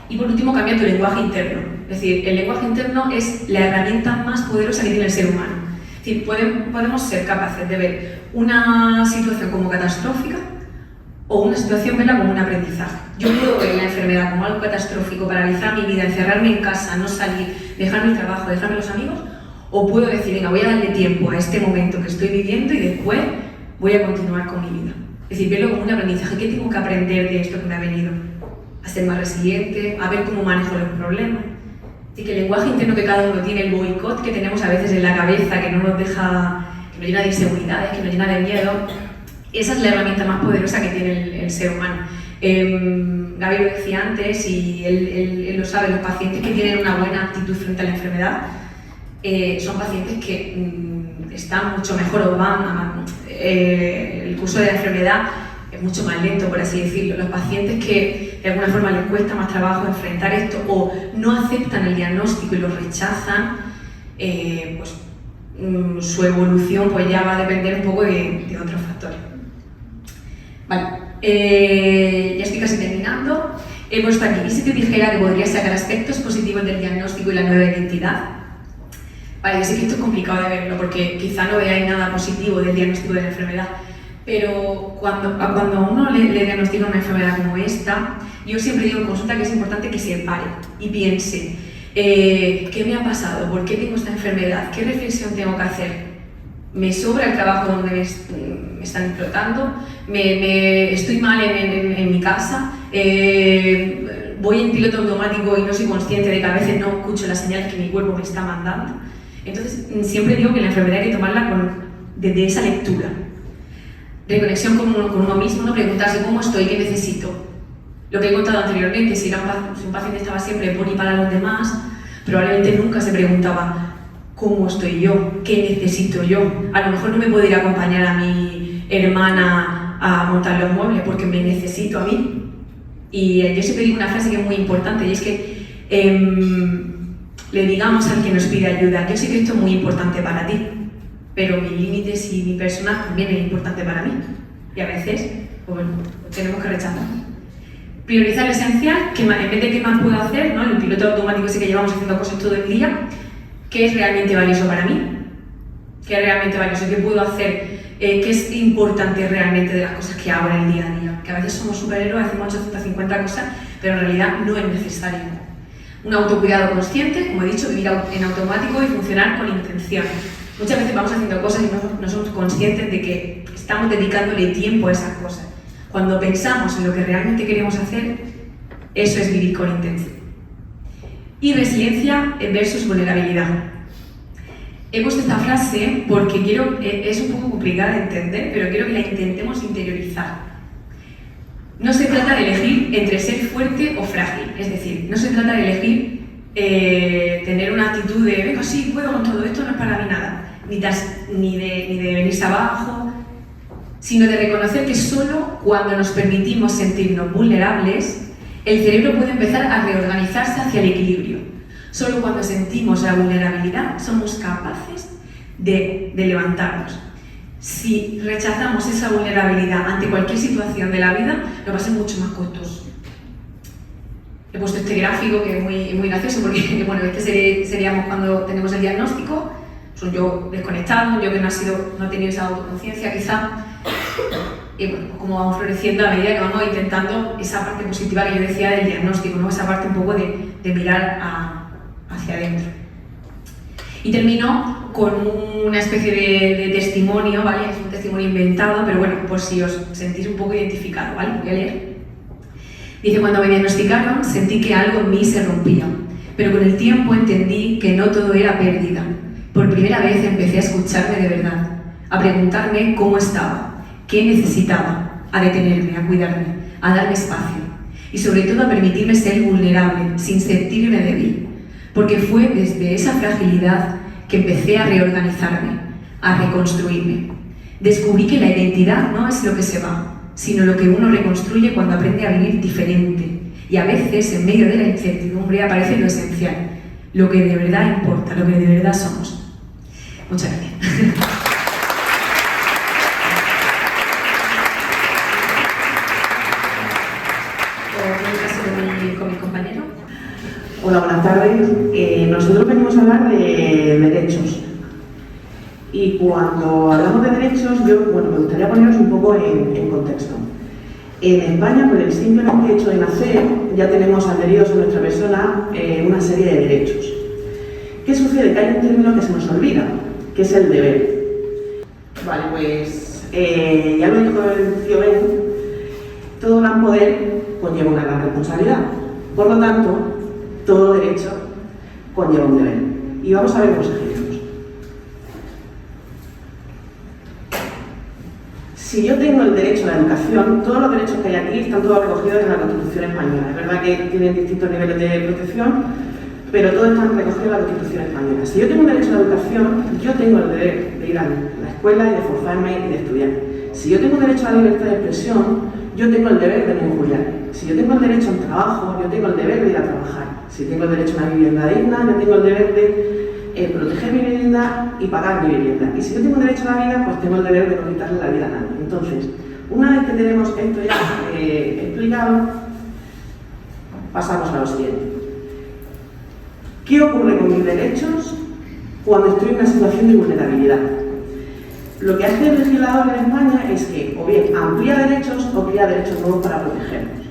Y por último, cambia tu lenguaje interno. Es decir, el lenguaje interno es la herramienta más poderosa que tiene el ser humano. Es decir, podemos ser capaces de ver una situación como catastrófica o una situación verla como un aprendizaje. Yo puedo ver la enfermedad como algo catastrófico, paralizar mi vida, encerrarme en casa, no salir, dejar mi trabajo, dejarme los amigos, o puedo decir, venga, voy a darle tiempo a este momento que estoy viviendo y después voy a continuar con mi vida. Es decir, verlo como un aprendizaje. ¿Qué tengo que aprender de esto que me ha venido? A ser más resiliente, a ver cómo manejo los problemas. Y que el lenguaje interno que cada uno tiene, el boicot que tenemos a veces en la cabeza, que no nos deja, que nos llena de inseguridades, que nos llena de miedo, esa es la herramienta más poderosa que tiene el ser humano. Gaby lo decía antes y él lo sabe, los pacientes que tienen una buena actitud frente a la enfermedad son pacientes que están mucho mejor o van el curso de la enfermedad es mucho más lento, por así decirlo. Los pacientes que de alguna forma les cuesta más trabajo enfrentar esto o no aceptan el diagnóstico y lo rechazan, pues su evolución pues ya va a depender un poco de otros factores. Vale, ya estoy casi terminando. He puesto aquí, ¿y si te dijera que podrías sacar aspectos positivos del diagnóstico y la nueva identidad? Vale, yo sé que esto es complicado de verlo porque quizá no veáis nada positivo del diagnóstico de la enfermedad, pero cuando a uno le diagnostican una enfermedad como esta, yo siempre digo en consulta que es importante que se pare y piense ¿qué me ha pasado? ¿Por qué tengo esta enfermedad? ¿Qué reflexión tengo que hacer? ¿Me sobra el trabajo donde me están explotando? ¿Estoy mal en mi casa? ¿Voy en piloto automático y no soy consciente de que a veces no escucho las señales que mi cuerpo me está mandando? Entonces, siempre digo que la enfermedad hay que tomarla desde esa lectura. Reconexión con uno mismo, no preguntarse cómo estoy, qué necesito. Lo que he contado anteriormente, si un paciente estaba siempre por y para los demás, probablemente nunca se preguntaba ¿cómo estoy yo? ¿Qué necesito yo? A lo mejor no me puedo ir a acompañar a mi hermana a montar los muebles porque me necesito a mí. Y yo siempre digo una frase que es muy importante y es que le digamos al que nos pide ayuda, yo sé que esto es muy importante para ti, pero mis límites y mi persona también es importante para mí. Y a veces, pues bueno, tenemos que rechazar. Priorizar lo esencial, que en vez de qué más puedo hacer, ¿no? El piloto automático ese que llevamos haciendo cosas todo el día, ¿qué es realmente valioso para mí? ¿Qué es realmente valioso? ¿Qué puedo hacer? ¿Qué es importante realmente de las cosas que hago en el día a día? Que a veces somos superhéroes, hacemos 850 cosas, pero en realidad no es necesario. Un autocuidado consciente, como he dicho, vivir en automático y funcionar con intención. Muchas veces vamos haciendo cosas y no somos conscientes de que estamos dedicándole tiempo a esas cosas. Cuando pensamos en lo que realmente queremos hacer, eso es vivir con intención. Y resiliencia versus vulnerabilidad. He puesto esta frase porque es un poco complicada de entender, pero quiero que la intentemos interiorizar. no se trata de elegir entre ser fuerte o frágil, es decir, no se trata de elegir tener una actitud de venga, sí, puedo con todo esto, no es para mí nada, ni de venirse abajo, sino de reconocer que solo cuando nos permitimos sentirnos vulnerables, el cerebro puede empezar a reorganizarse hacia el equilibrio. Solo cuando sentimos la vulnerabilidad somos capaces de levantarnos. Si rechazamos esa vulnerabilidad ante cualquier situación de la vida, nos va a ser mucho más costoso. He puesto este gráfico que es muy gracioso porque, bueno, seríamos cuando tenemos el diagnóstico, son yo desconectado, yo que no he tenido esa autoconciencia quizá, y bueno, pues como vamos floreciendo a medida que vamos intentando esa parte positiva que yo decía del diagnóstico, ¿no? Esa parte un poco de mirar hacia adentro. Y termino con una especie de testimonio, ¿vale? Es un testimonio inventado, pero bueno, por si os sentís un poco identificado, ¿vale? Voy a leer. Dice, cuando me diagnosticaron sentí que algo en mí se rompía, pero con el tiempo entendí que no todo era pérdida. Por primera vez empecé a escucharme de verdad, a preguntarme cómo estaba, qué necesitaba, a detenerme, a cuidarme, a darme espacio y sobre todo a permitirme ser vulnerable, sin sentirme débil, porque fue desde esa fragilidad que empecé a reorganizarme, a reconstruirme. Descubrí que la identidad no es lo que se va, sino lo que uno reconstruye cuando aprende a vivir diferente. Y a veces, en medio de la incertidumbre, aparece lo esencial, lo que de verdad importa, lo que de verdad somos. Muchas gracias. Con mi compañero.
Hola, buenas tardes. Nosotros venimos a hablar de derechos. Y cuando hablamos de derechos, me gustaría poneros un poco en contexto. En España, por el simplemente hecho de nacer, ya tenemos adheridos a nuestra persona una serie de derechos. ¿Qué sucede? Que hay un término que se nos olvida, que es el deber. Vale, pues ya lo dijo el tío Ben, todo gran poder conlleva una gran responsabilidad. Por lo tanto, todo derecho conlleva un deber. Y vamos a ver los ejemplos. Si yo tengo el derecho a la educación, todos los derechos que hay aquí están todos recogidos en la Constitución española. Es verdad que tienen distintos niveles de protección, pero todos están recogidos en la Constitución española. Si yo tengo un derecho a la educación, yo tengo el deber de ir a la escuela y de esforzarme y de estudiar. Si yo tengo derecho a la libertad de expresión, yo tengo el deber de no injuriar. Si yo tengo el derecho al trabajo, yo tengo el deber de ir a trabajar. Si tengo el derecho a una vivienda digna, yo tengo el deber de proteger mi vivienda y pagar mi vivienda. Y si yo tengo derecho a la vida, pues tengo el deber de no quitarle la vida a nadie. Entonces, una vez que tenemos esto ya explicado, pasamos a lo siguiente. ¿Qué ocurre con mis derechos cuando estoy en una situación de vulnerabilidad? Lo que hace el legislador en España es que o bien amplía derechos o crea derechos nuevos para protegernos.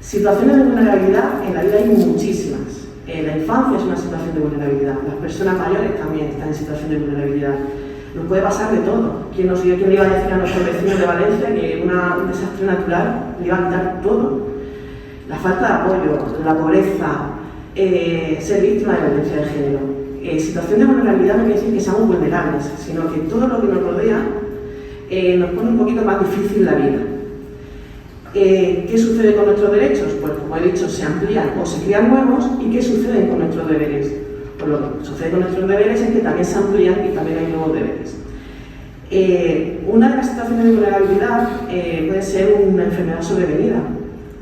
Situaciones de vulnerabilidad en la vida hay muchísimas. La infancia es una situación de vulnerabilidad, las personas mayores también están en situación de vulnerabilidad. Nos puede pasar de todo. ¿Quién le iba a decir a nuestros vecinos de Valencia que un desastre natural le iba a quitar todo? La falta de apoyo, la pobreza, ser víctima de violencia de género. Situación de vulnerabilidad no quiere decir que seamos vulnerables, sino que todo lo que nos rodea nos pone un poquito más difícil la vida. ¿Qué sucede con nuestros derechos? Pues como he dicho, se amplían o se crean nuevos. ¿Y qué sucede con nuestros deberes? Pues lo que sucede con nuestros deberes es que también se amplían y también hay nuevos deberes. Una de las situaciones de vulnerabilidad puede ser una enfermedad sobrevenida,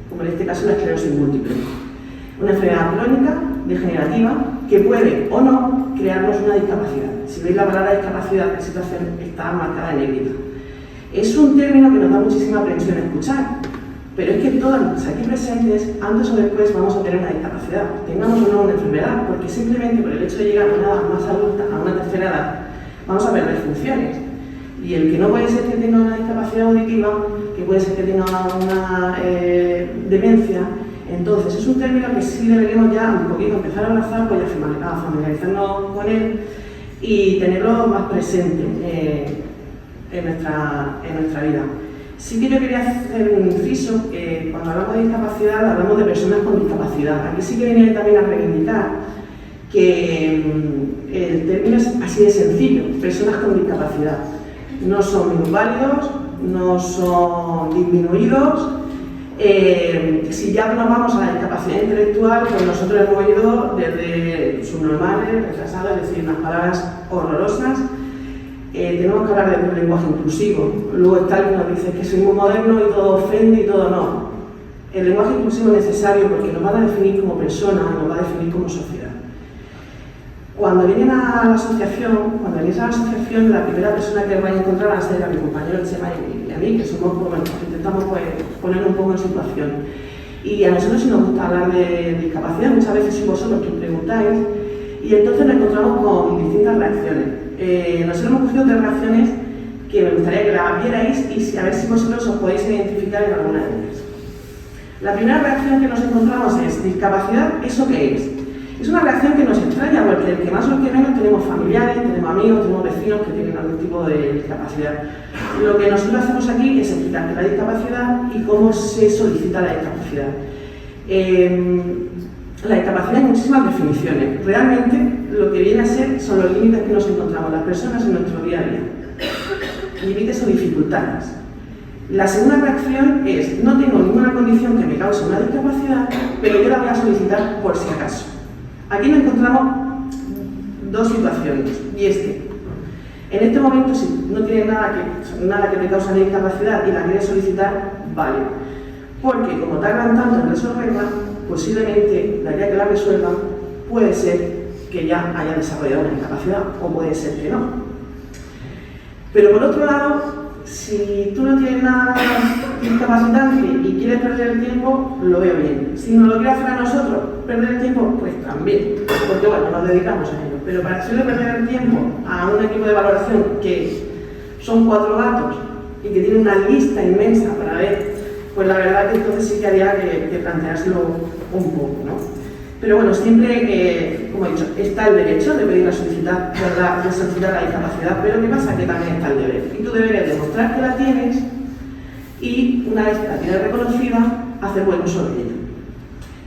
como en este caso la esclerosis múltiple. Una enfermedad crónica, degenerativa, que puede o no crearnos una discapacidad. Si veis la palabra discapacidad, la situación está marcada en negrita. Es un término que nos da muchísima aprensión escuchar, pero es que todos los aquí presentes, antes o después, vamos a tener una discapacidad, tengamos o no una enfermedad, porque simplemente por el hecho de llegar a una edad más adulta, a una tercera edad, vamos a perder funciones. Y el que no puede ser que tenga una discapacidad auditiva, que puede ser que tenga una demencia, entonces es un término que sí deberíamos ya un poquito empezar a abrazar, pues ya a familiarizarnos con él y tenerlo más presente en nuestra vida. Sí que yo quería hacer un inciso, que cuando hablamos de discapacidad hablamos de personas con discapacidad. Aquí sí que viene también a reivindicar que el término es así de sencillo, personas con discapacidad. No son minusválidos, no son disminuidos, Si ya nos vamos a la discapacidad intelectual, pues nosotros hemos ido desde subnormales, retrasados, es decir, unas palabras horrorosas. Tenemos que hablar de un lenguaje inclusivo. Luego está el que nos dice que soy muy moderno y todo ofende y todo no. El lenguaje inclusivo es necesario porque nos van a definir como personas, nos va a definir como sociedad. Cuando vienen a la asociación, la primera persona que vais a encontrar va a ser a mi compañero Chema y a mí, que somos, bueno, intentamos pues, poner un poco en situación. Y a nosotros sí nos gusta hablar de discapacidad, muchas veces sois vosotros quien preguntáis, y entonces nos encontramos con distintas reacciones. Nosotros hemos cogido 3 reacciones que me gustaría que las vierais y a ver si vosotros os podéis identificar en alguna de ellas. La primera reacción que nos encontramos es: ¿discapacidad? ¿Eso qué es? Es una reacción que nos extraña porque el que más o el que menos tenemos familiares, tenemos amigos, tenemos vecinos que tienen algún tipo de discapacidad. Lo que nosotros hacemos aquí es explicar qué es la discapacidad y cómo se solicita la discapacidad. La discapacidad hay muchísimas definiciones. Realmente lo que viene a ser son los límites que nos encontramos las personas en nuestro día a día. Límites o dificultades. La segunda reacción es: no tengo ninguna condición que me cause una discapacidad, pero yo la voy a solicitar por si acaso. Aquí nos encontramos 2 situaciones, y es que en este momento, si no tienes nada que te cause discapacidad y la quieres solicitar, vale. Porque como tardan tanto en resolverla, posiblemente de aquí a que la resuelvan, puede ser que ya haya desarrollado una discapacidad, o puede ser que no. Pero por otro lado, si tú no tienes nada incapacitante y quieres perder el tiempo, lo veo bien. Si nos lo quieres hacer a nosotros, perder el tiempo, pues también. Porque bueno, nos dedicamos a ello. Pero para hacerle perder el tiempo a un equipo de valoración que son 4 gatos y que tiene una lista inmensa para ver, pues la verdad que entonces sí que habría que planteárselo un poco, ¿no? Pero bueno, siempre, como he dicho, está el derecho de pedir de solicitar la discapacidad, pero ¿qué pasa? Que también está el deber. Y tu deber es demostrar que la tienes y, una vez que la tienes reconocida, hacer buen uso de ella.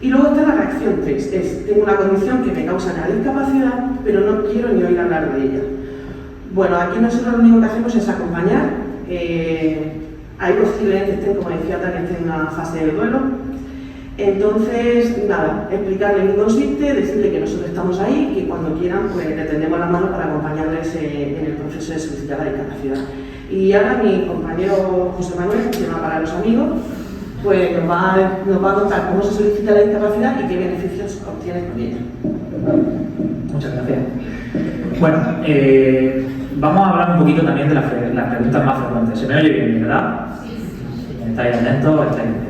Y luego está la reacción 3, es: tengo una condición que me causa la discapacidad, pero no quiero ni oír hablar de ella. Bueno, aquí nosotros lo único que hacemos es acompañar. Hay posiblemente estén, como decía Tania, estén en una fase de duelo. Entonces, nada, explicarle en qué consiste, decirle que nosotros estamos ahí, que cuando quieran pues le tendemos la mano para acompañarles en el proceso de solicitar la discapacidad. Y ahora mi compañero José Manuel, que se llama Para los Amigos, pues nos va a contar cómo se solicita la discapacidad y qué beneficios obtienes con ella.
Muchas gracias. Bueno, vamos a hablar un poquito también de las preguntas más frecuentes. ¿Se me oye bien, verdad? Sí. ¿Estáis atentos? ¿Estáis atentos?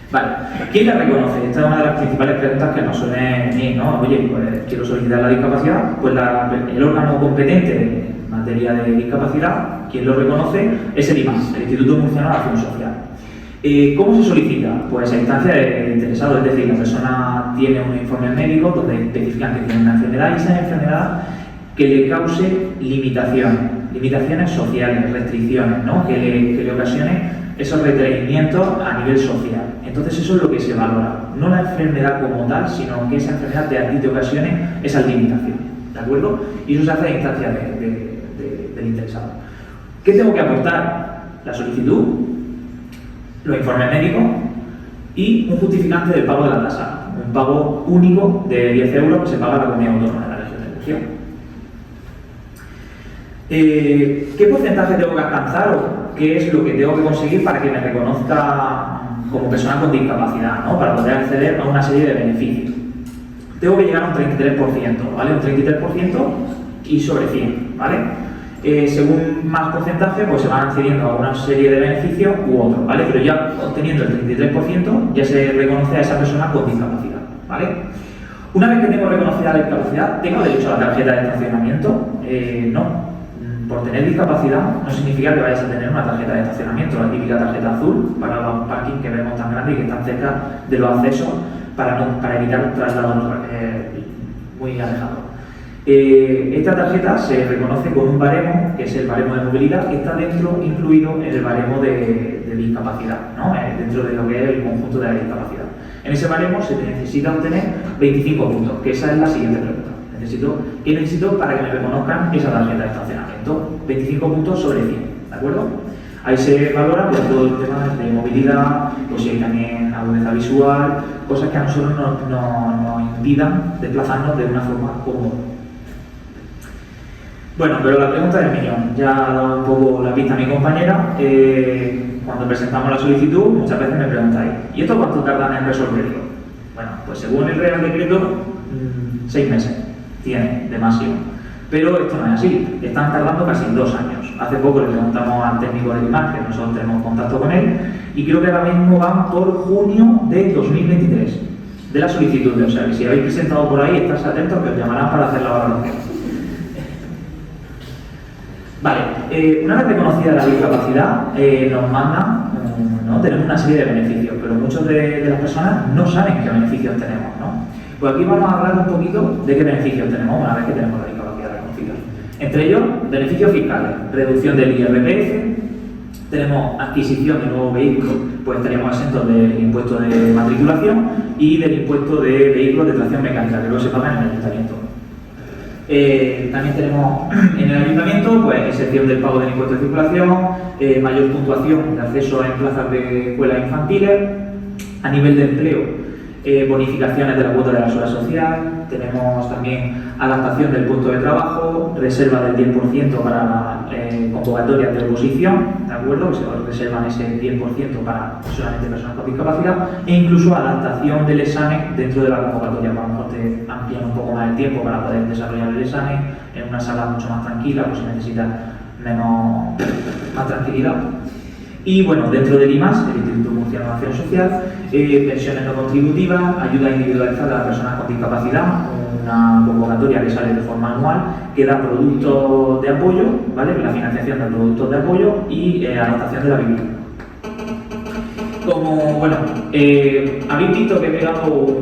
Vale. ¿Quién la reconoce? Esta es una de las principales preguntas que nos suelen venir, ¿no? Oye, pues quiero solicitar la discapacidad. Pues el órgano competente en materia de discapacidad, quien lo reconoce, es el IMAS, el Instituto Murciano de Acción Social. ¿Cómo se solicita? Pues a instancia del interesado, es decir, la persona tiene un informe médico donde especifican que tiene una enfermedad y esa enfermedad que le cause limitaciones sociales, restricciones, ¿no? que le ocasione esos retraimientos a nivel social. Entonces eso es lo que se valora, no la enfermedad como tal, sino que esa enfermedad a ti te ocasione esas limitaciones, ¿de acuerdo? Y eso se hace a instancia del interesado. ¿Qué tengo que aportar? La solicitud, los informes médicos y un justificante del pago de la tasa, un pago único de 10 euros que se paga a la comunidad autónoma de la región de Murcia. ¿Qué porcentaje tengo que alcanzar o qué es lo que tengo que conseguir para que me reconozca como persona con discapacidad, ¿no? Para poder acceder a una serie de beneficios? Tengo que llegar a un 33%, ¿vale? Un 33% y sobre 100, ¿vale? Según más porcentaje, pues se van accediendo a una serie de beneficios u otros, ¿vale? Pero ya obteniendo el 33% ya se reconoce a esa persona con discapacidad, ¿vale? Una vez que tengo reconocida la discapacidad, ¿tengo derecho a la tarjeta de estacionamiento? No. Por tener discapacidad no significa que vayas a tener una tarjeta de estacionamiento, la típica tarjeta azul para los parkings que vemos tan grandes y que están cerca de los accesos para evitar traslados muy alejados. Esta tarjeta se reconoce con un baremo, que es el baremo de movilidad, que está incluido en el baremo de discapacidad, ¿no? Dentro de lo que es el conjunto de la discapacidad. En ese baremo se necesita obtener 25 puntos, que esa es la siguiente pregunta. ¿Qué necesito para que me reconozcan esa tarjeta de estacionamiento? 25 puntos sobre 100, ¿de acuerdo? Ahí se valora pues, todo el tema de movilidad, pues si hay también agudeza visual, cosas que a nosotros nos impidan desplazarnos de una forma cómoda. Bueno, pero la pregunta del millón, ya ha dado un poco la pista a mi compañera. Cuando presentamos la solicitud, muchas veces me preguntáis, ¿y esto cuánto tardan en resolverlo? Bueno, pues según el Real Decreto, 6 meses tiene de máximo. Pero esto no es así, están tardando casi 2 años. Hace poco le preguntamos al técnico de IMAX, que nosotros tenemos contacto con él, y creo que ahora mismo van por junio de 2023, de la solicitud. O sea, que si habéis presentado por ahí, estás atentos que os llamarán para hacer la valoración. Vale, una vez reconocida la discapacidad, nos mandan, ¿no? Tenemos una serie de beneficios, pero muchas de las personas no saben qué beneficios tenemos, ¿no? Pues aquí vamos a hablar un poquito de qué beneficios tenemos una vez que tenemos la discapacidad reconocida. Entre ellos, beneficios fiscales, reducción del IRPF, tenemos adquisición de nuevos vehículos, pues estaríamos exentos del impuesto de matriculación y del impuesto de vehículos de tracción mecánica, que luego se pagan en el ayuntamiento. También tenemos en el ayuntamiento pues, excepción del pago del impuesto de circulación, mayor puntuación de acceso en plazas de escuelas infantiles, a nivel de empleo, bonificaciones de la cuota de la seguridad social, tenemos también adaptación del puesto de trabajo, reserva del 10% para convocatorias de oposición, ¿de acuerdo? Que se reservan ese 10% para solamente personas con discapacidad, e incluso adaptación del examen dentro de la convocatoria, para lo te amplían un poco más el tiempo para poder desarrollar el examen en una sala mucho más tranquila, pues si necesitas más tranquilidad. Y bueno, dentro del IMAS, el Instituto Murciano de Acción Social, pensiones no contributivas, ayuda individualizada a las personas con discapacidad, una convocatoria que sale de forma anual, que da productos de apoyo, ¿vale? La financiación de productos de apoyo y adaptación de la vivienda. Como, bueno, habéis visto que he pegado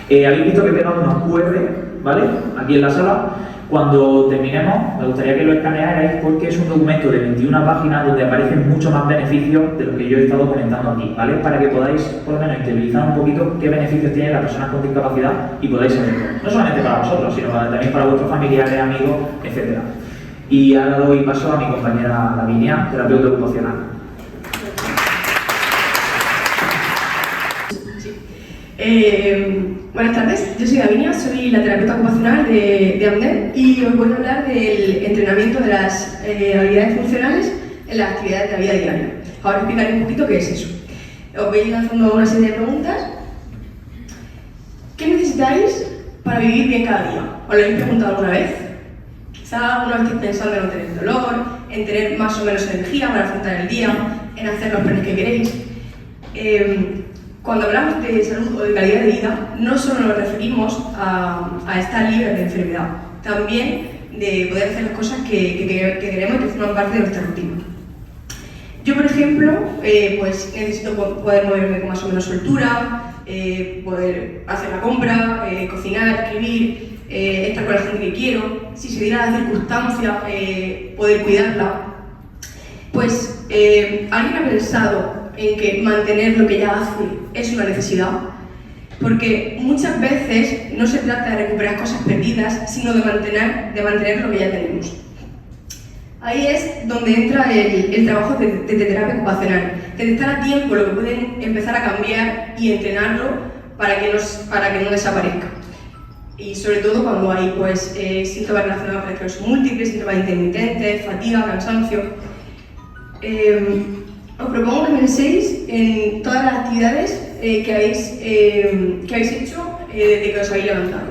habéis visto que he pegado unos QR, ¿vale? Aquí en la sala. Cuando terminemos, me gustaría que lo escanearais porque es un documento de 21 páginas donde aparecen muchos más beneficios de lo que yo he estado comentando aquí, ¿vale? Para que podáis, por lo menos, interiorizar un poquito qué beneficios tienen las personas con discapacidad y podáis saberlo. No solamente para vosotros, sino también para vuestros familiares, amigos, etc. Y ahora doy paso a mi compañera Lavinia, terapeuta ocupacional.
Buenas tardes, yo soy Davinia, soy la terapeuta ocupacional de AMDEM y os voy a hablar del entrenamiento de las habilidades funcionales en las actividades de la vida diaria. Ahora explicaré un poquito qué es eso. Os voy a ir lanzando una serie de preguntas. ¿Qué necesitáis para vivir bien cada día? ¿Os lo habéis preguntado alguna vez? Quizá alguna vez estéis pensando en no tener dolor, en tener más o menos energía para afrontar el día, en hacer los planes que queréis. Cuando hablamos de salud o de calidad de vida, no solo nos referimos a estar libres de enfermedad, también de poder hacer las cosas que queremos y que forman parte de nuestra rutina. Yo, por ejemplo, pues necesito poder moverme con más o menos soltura, poder hacer la compra, cocinar, escribir, estar con la gente que quiero, si se diera la circunstancia, poder cuidarla. Pues, ¿alguien ha pensado en que mantener lo que ya hace es una necesidad? Porque muchas veces no se trata de recuperar cosas perdidas, sino de mantener lo que ya tenemos. Ahí es donde entra el trabajo de terapia ocupacional, detectar a tiempo lo que pueden empezar a cambiar y entrenarlo para que no desaparezca. Y sobre todo cuando hay pues, síntomas relacionados con esclerosis múltiple, síntomas intermitentes, fatiga, cansancio. Os propongo que penséis en todas las actividades que habéis hecho desde que os habéis levantado.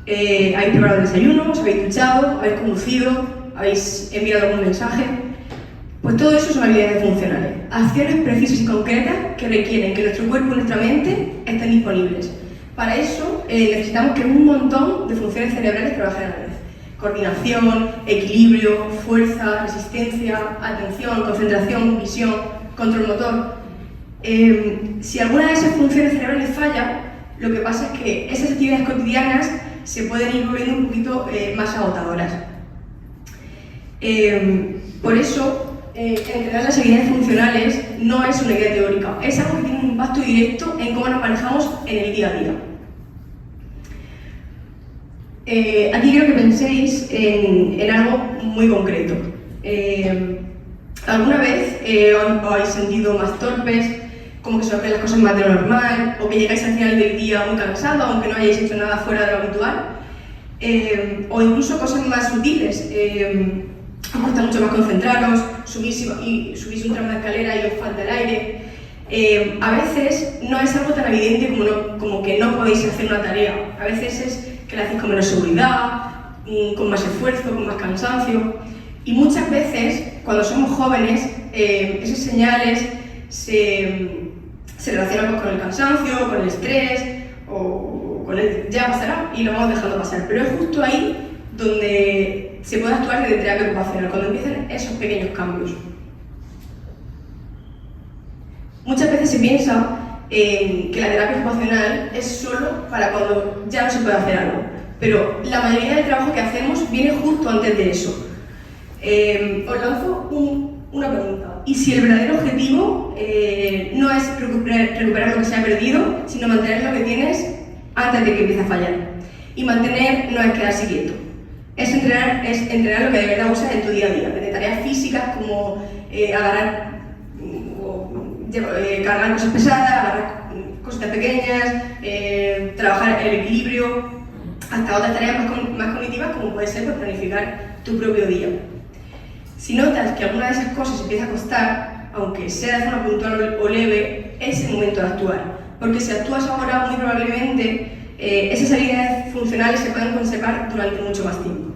¿Habéis preparado el desayuno? ¿Os habéis duchado? ¿Habéis conducido? ¿Habéis enviado algún mensaje? Pues todo eso son habilidades funcionales. Acciones precisas y concretas que requieren que nuestro cuerpo y nuestra mente estén disponibles. Para eso necesitamos que un montón de funciones cerebrales trabajen a la vez. Coordinación, equilibrio, fuerza, resistencia, atención, concentración, visión, control motor. Si alguna de esas funciones cerebrales falla, lo que pasa es que esas actividades cotidianas se pueden ir volviendo un poquito más agotadoras. Por eso, entrenar las habilidades funcionales no es una idea teórica, es algo que tiene un impacto directo en cómo nos manejamos en el día a día. Aquí quiero que penséis en algo muy concreto. ¿Alguna vez os habéis sentido más torpes, como que se os hacen las cosas más de lo normal, o que llegáis al final del día muy cansados, aunque no hayáis hecho nada fuera de lo habitual? O incluso cosas más sutiles. Os cuesta mucho más concentraros, subís un tramo de escalera y os falta el aire. A veces no es algo tan evidente como que no podéis hacer una tarea. A veces es que la hacéis con menos seguridad, con más esfuerzo, con más cansancio. Y muchas veces, cuando somos jóvenes, esas señales se relacionan pues, con el cansancio, con el estrés, o con el ya pasará y lo vamos dejando pasar. Pero es justo ahí donde se puede actuar desde terapia ocupacional, cuando empiezan esos pequeños cambios. Muchas veces se piensa que la terapia ocupacional es solo para cuando ya no se puede hacer algo, pero la mayoría del trabajo que hacemos viene justo antes de eso. Os lanzo una pregunta. ¿Y si el verdadero objetivo no es recuperar lo que se ha perdido, sino mantener lo que tienes antes de que empiece a fallar? Y mantener no es quedarse quieto. Es entrenar lo que de verdad usas en tu día a día, desde tareas físicas como agarrar cargar cosas pesadas, agarrar cositas pequeñas, trabajar el equilibrio, hasta otras tareas más cognitivas como puede ser pues, planificar tu propio día. Si notas que alguna de esas cosas empieza a costar, aunque sea de forma puntual o leve, es el momento de actuar. Porque si actúas ahora, muy probablemente esas habilidades funcionales se pueden conservar durante mucho más tiempo.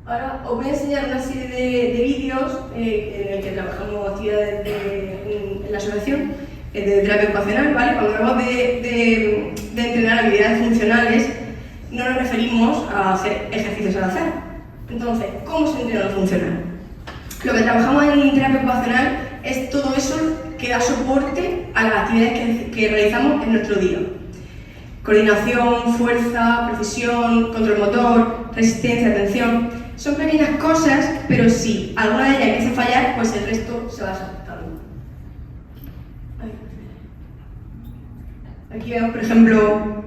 Ahora os voy a enseñar una serie de vídeos en el que trabajamos actividades en la asociación de terapia ocupacional, ¿vale? Cuando hablamos de entrenar habilidades funcionales, no nos referimos a hacer ejercicios al azar. Entonces, ¿cómo se entrena lo funcional? Lo que trabajamos en terapia ocupacional es todo eso que da soporte a las actividades que realizamos en nuestro día. Coordinación, fuerza, precisión, control motor, resistencia, atención. Son pequeñas cosas, pero si alguna de ellas empieza a fallar, pues el resto se va saltando. Aquí vemos, por ejemplo,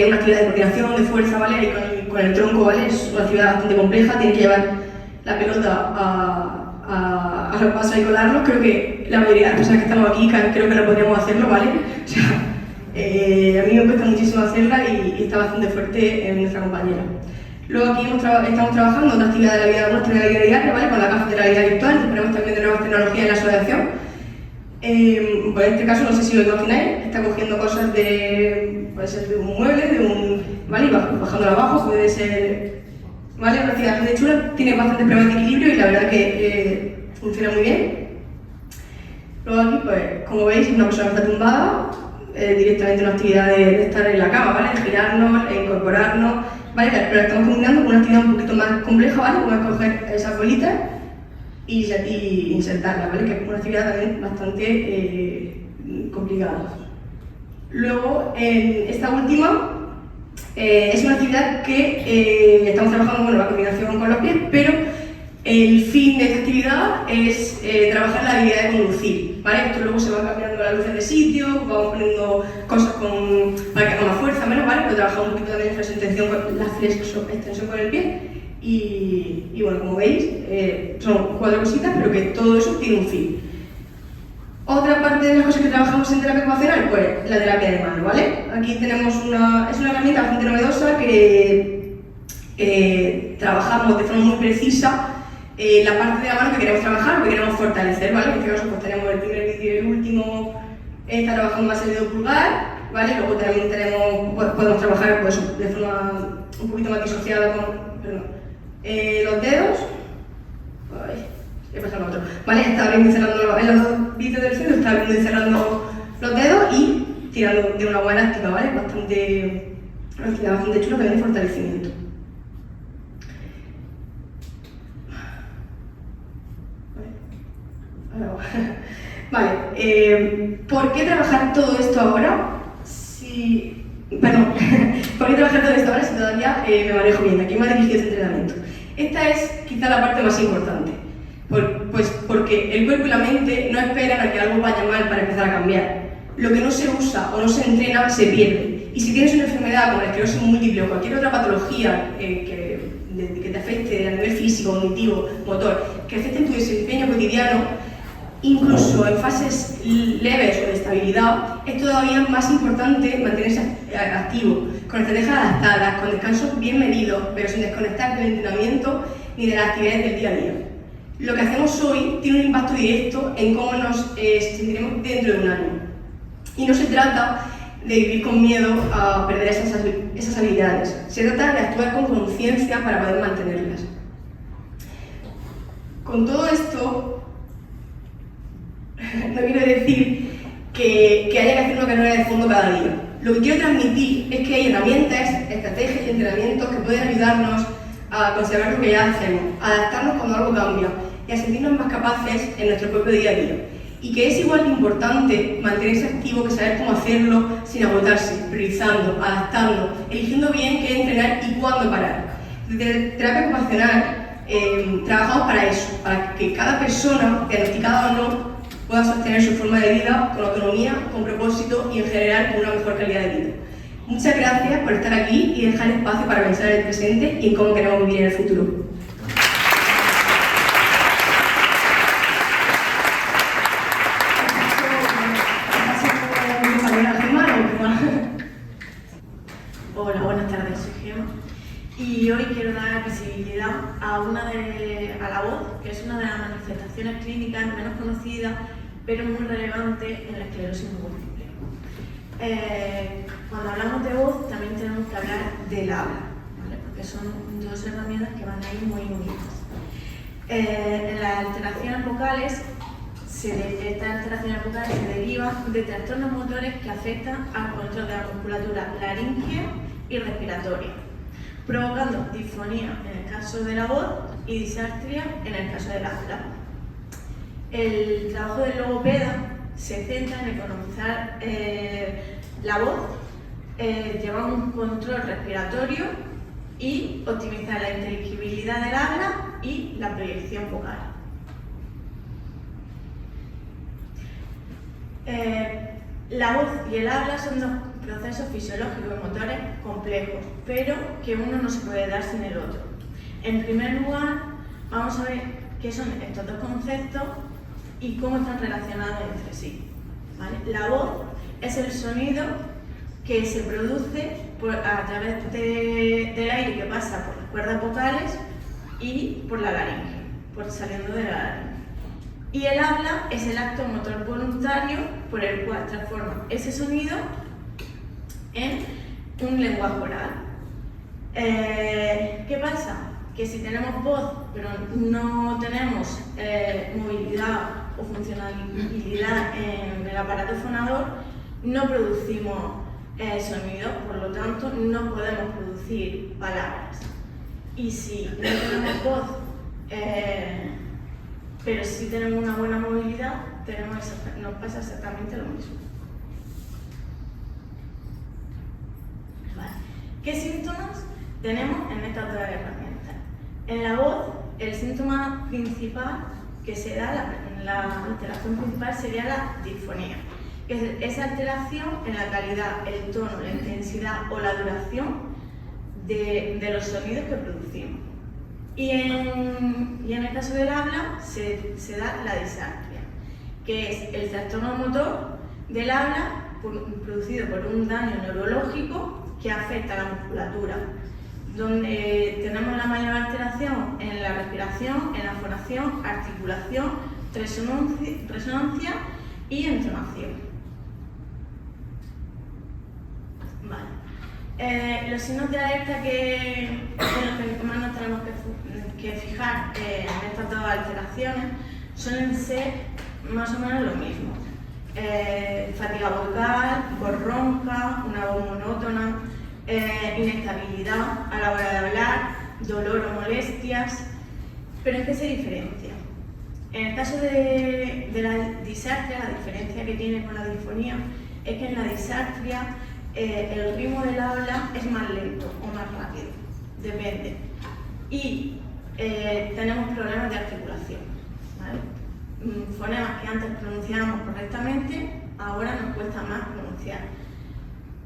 una actividad de coordinación, de fuerza, ¿vale? Ahí con el tronco, ¿vale? Es una actividad bastante compleja, tiene que llevar la pelota a los pasos y colarlos. Creo que la mayoría de las personas que estamos aquí creo que no podríamos hacerlo, ¿vale? O sea, a mí me cuesta muchísimo hacerla y está bastante fuerte en nuestra compañera. Luego aquí estamos trabajando otra actividad de la vida diaria, ¿vale? Con la gafas de realidad virtual, disponemos también de nuevas tecnologías en la asociación. Pues en este caso, no sé si lo imagináis, está cogiendo cosas puede ser de un mueble, ¿vale? Y bajándolo abajo, puede ser, ¿vale? Una actividad bastante chula, tiene bastante problemas de equilibrio y la verdad que funciona muy bien. Luego aquí, pues, como veis, una persona está tumbada, directamente una actividad de estar en la cama, ¿vale? De girarnos, incorporarnos, ¿vale? Pero estamos combinando con una actividad un poquito más compleja, ¿vale? Como es coger esas bolitas y insertarlas, ¿vale? Que es una actividad también bastante complicada. Luego, esta última es una actividad que estamos trabajando, bueno, la combinación con los pies, pero el fin de esta actividad es trabajar la habilidad de conducir, ¿vale? Esto luego se va cambiando las luces de sitio, vamos poniendo cosas para que haga más fuerza, menos, ¿vale? Pero trabajamos un poquito también la extensión con el pie. Y bueno, como veis, son 4 cositas, pero que todo eso tiene un fin. Otra parte de las cosas que trabajamos en terapia ocupacional, pues la terapia de mano, ¿vale? Aquí tenemos es una herramienta bastante novedosa que trabajamos de forma muy precisa la parte de la mano que queremos trabajar o que queremos fortalecer, ¿vale? En este caso pues tenemos el primer vídeo y el último, está trabajando más el dedo pulgar, ¿vale? Luego también podemos trabajar pues, de forma un poquito más disociada con los dedos. Ay, he pasado otro. ¿Vale? Está abriendo y cerrando en los dos vídeos del centro, está abriendo y cerrando los dedos y tirando de una buena elástica, ¿vale? Una actividad bastante chula también de fortalecimiento. Vale, ¿por qué trabajar todo esto ahora? ¿Por qué trabajar todo esto ahora si todavía me manejo bien? Aquí me ha dirigido este entrenamiento. Esta es quizá la parte más importante, pues porque el cuerpo y la mente no esperan a que algo vaya mal para empezar a cambiar. Lo que no se usa o no se entrena se pierde. Y si tienes una enfermedad como la esclerosis múltiple o cualquier otra patología que te afecte a nivel físico, cognitivo, motor, que afecten tu desempeño cotidiano, incluso en fases leves o de estabilidad, es todavía más importante mantenerse activo, con estrategias adaptadas, con descansos bien medidos, pero sin desconectar del entrenamiento ni de las actividades del día a día. Lo que hacemos hoy tiene un impacto directo en cómo nos sentiremos dentro de un año. Y no se trata de vivir con miedo a perder esas habilidades, se trata de actuar con conciencia para poder mantenerlas. Con todo esto, no quiero decir que haya que hacer una carrera de fondo cada día. Lo que quiero transmitir es que hay herramientas, estrategias y entrenamientos que pueden ayudarnos a conservar lo que ya hacemos, a adaptarnos cuando algo cambia y a sentirnos más capaces en nuestro propio día a día. Y que es igual de importante mantenerse activo que saber cómo hacerlo sin agotarse, priorizando, adaptando, eligiendo bien qué entrenar y cuándo parar. Desde terapia ocupacional trabajamos para eso, para que cada persona, diagnosticada o no, pueda sostener su forma de vida con autonomía, con propósito y en general con una mejor calidad de vida. Muchas gracias por estar aquí y dejar espacio para pensar en el presente y en cómo queremos vivir en el futuro.
Hola, buenas tardes, soy Gemma y hoy quiero dar visibilidad a la voz, que es una de las manifestaciones clínicas menos conocidas pero muy relevante en la esclerosis múltiple. Cuando hablamos de voz también tenemos que hablar del habla, ¿vale? Porque son dos herramientas que van a ir muy unidas. En las alteraciones vocales, estas alteraciones vocales se derivan de trastornos motores que afectan al control de la musculatura laríngea y respiratoria, provocando disfonía en el caso de la voz y disartria en el caso del habla. El trabajo del logopeda se centra en economizar la voz, llevar un control respiratorio y optimizar la inteligibilidad del habla y la proyección vocal. La voz y el habla son dos procesos fisiológicos y motores complejos, pero que uno no se puede dar sin el otro. En primer lugar, vamos a ver qué son estos dos conceptos y cómo están relacionados entre sí, ¿vale? La voz es el sonido que se produce a través del aire que pasa por las cuerdas vocales y por la laringe, saliendo de la laringe. Y el habla es el acto motor voluntario por el cual transforma ese sonido en un lenguaje oral. ¿Qué pasa? Que si tenemos voz pero no tenemos movilidad o funcionalidad en el aparato fonador, no producimos sonido, por lo tanto no podemos producir palabras. Y si no tenemos voz, pero si tenemos una buena movilidad, nos pasa exactamente lo mismo. Vale. ¿Qué síntomas tenemos en estas dos herramientas? En la voz, el síntoma principal que se da, la alteración principal sería la disfonía, que es esa alteración en la calidad, el tono, la intensidad o la duración de los sonidos que producimos. Y en el caso del habla se da la disartria, que es el trastorno motor del habla producido por un daño neurológico que afecta a la musculatura, donde tenemos la mayor alteración en la respiración, en la fonación, articulación, resonancia y entonación. Vale. Los signos de alerta en los que más nos tenemos que fijar en estas dos alteraciones suelen ser más o menos lo mismo. Fatiga vocal, voz ronca, una voz monótona, inestabilidad a la hora de hablar, dolor o molestias. ¿Pero en qué se diferencia? En el caso de la disartria, la diferencia que tiene con la disfonía es que en la disartria el ritmo del habla es más lento o más rápido, depende. Y tenemos problemas de articulación, ¿vale? Fonemas que antes pronunciábamos correctamente, ahora nos cuesta más pronunciar.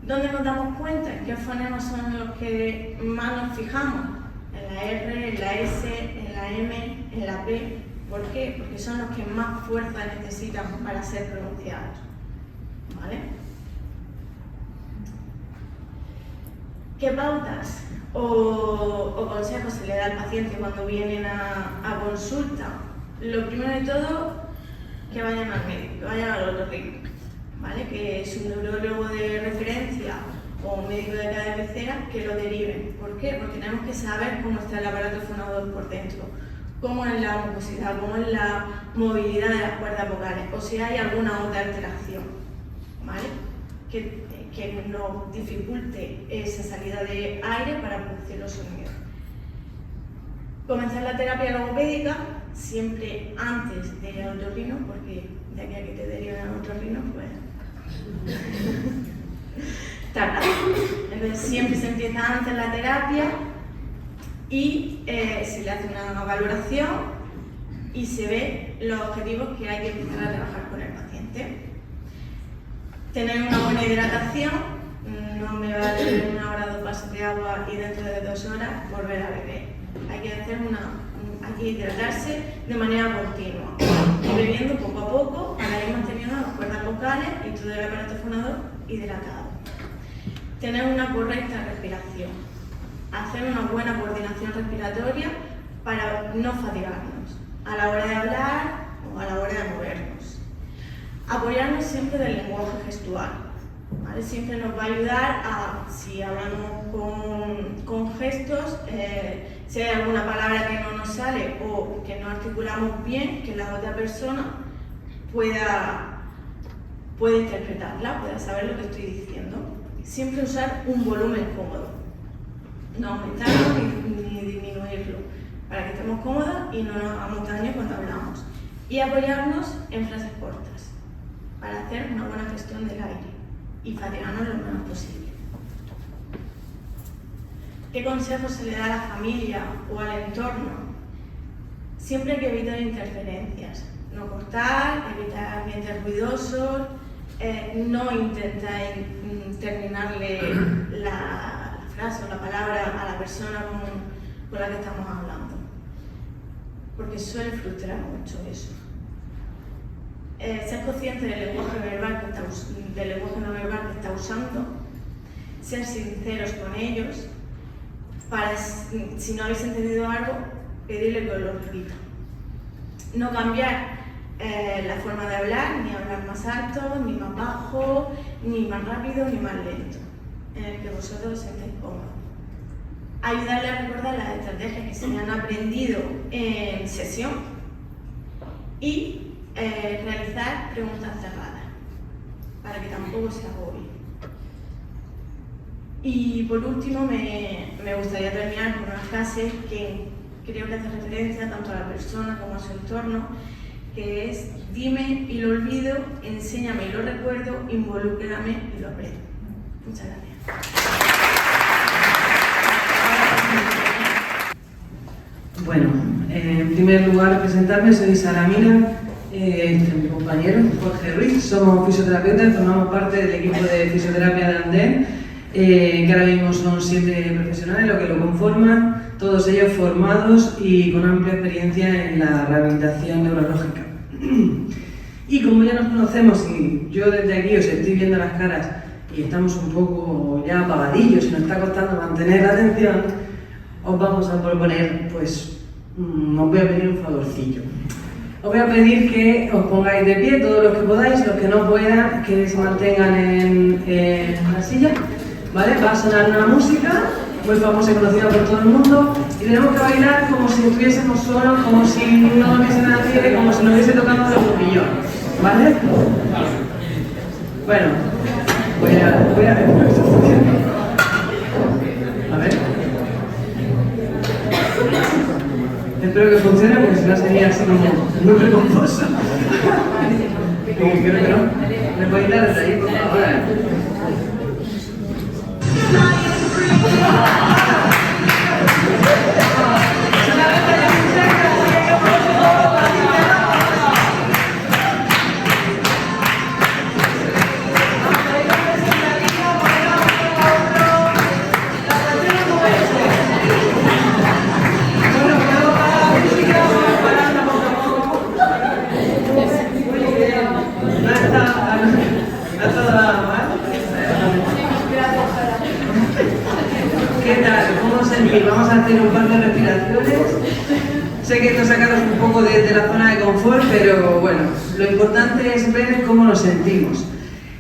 ¿Dónde nos damos cuenta? ¿En qué fonemas son los que más nos fijamos? En en la R, en la S, en la M, en la P. ¿Por qué? Porque son los que más fuerza necesitan para ser pronunciados. ¿Vale? ¿Qué pautas o consejos se le da al paciente cuando vienen a consulta? Lo primero de todo, que vayan al médico, que vayan al otorrino, ¿vale? Que su neurólogo de referencia o un médico de cabecera que lo deriven. ¿Por qué? Porque tenemos que saber cómo está el aparato fonador por dentro, cómo es la mucosidad, cómo es la movilidad de las cuerdas vocales, o si hay alguna otra alteración, ¿vale? Que nos dificulte esa salida de aire para producir los sonidos. Comenzar la terapia logopédica siempre antes de ir al otorrino, porque de aquí a que te deriven al otorrino, pues tarda. Entonces siempre se empieza antes la terapia y se le hace una valoración y se ve los objetivos que hay que empezar a trabajar con el paciente. Tener una buena hidratación, no me vale beber 1 hora 2 vasos de agua y dentro de 2 horas volver a beber. Hay que hay que hidratarse de manera continua, y bebiendo poco a poco para ir manteniendo las cuerdas vocales y todo el aparato fonador hidratado. Tener una correcta respiración, hacer una buena coordinación respiratoria para no fatigarnos a la hora de hablar o a la hora de movernos. Apoyarnos siempre del lenguaje gestual, ¿vale? Siempre nos va a ayudar a, si hablamos con gestos, si hay alguna palabra que no nos sale o que no articulamos bien, que la otra persona pueda interpretarla, pueda saber lo que estoy diciendo. Siempre usar un volumen cómodo, no aumentarlo ni disminuirlo, para que estemos cómodos y no nos hagamos daño cuando hablamos. Y apoyarnos en frases cortas, para hacer una buena gestión del aire y fatigarnos lo menos posible. ¿Qué consejos se le da a la familia o al entorno? Siempre hay que evitar interferencias, no cortar, evitar ambientes ruidosos, no intentar terminarle la frase o la palabra a la persona con la que estamos hablando, porque suele frustrar mucho eso. Ser consciente del lenguaje no verbal que está usando, ser sinceros con ellos, para, si no habéis entendido algo, pedirle que os lo repita. No cambiar la forma de hablar, ni hablar más alto, ni más bajo, ni más rápido, ni más lento, en el que vosotros os sentéis cómodos. Ayudarle a recordar las estrategias que se han aprendido en sesión y realizar preguntas cerradas, para que tampoco se agobie. Y por último, me gustaría terminar con una frase que creo que hace referencia tanto a la persona como a su entorno, que es: dime y lo olvido, enséñame y lo recuerdo, involúcrame y lo aprendo. Muchas gracias.
Bueno, en primer lugar, presentarme, soy Sara Mina, mi compañero Jorge Ruiz, somos fisioterapeutas, formamos parte del equipo de fisioterapia de Andén, que ahora mismo son 7 profesionales los que lo conforman, todos ellos formados y con amplia experiencia en la rehabilitación neurológica. Y como ya nos conocemos y yo desde aquí os estoy viendo las caras y estamos un poco ya apagadillos y nos está costando mantener la atención, os vamos a proponer, pues, os voy a pedir un favorcillo. Os voy a pedir que os pongáis de pie, todos los que podáis, los que no puedan, que se mantengan en la silla, ¿vale? Va a sonar una música muy famosa y conocida por todo el mundo y tenemos que bailar como si estuviésemos solos, como si no nos hubiese nadie, como si nos hubiese tocado el bombillón, ¿vale? Bueno, voy a ver. A ver. Espero que funcione porque si no sería así como muy vergonzoso. Creo que no. ¿Me podéis dar desde ahí, por favor? hacer un par de respiraciones. Sé que esto sacaros un poco de la zona de confort, pero bueno, lo importante es ver cómo nos sentimos.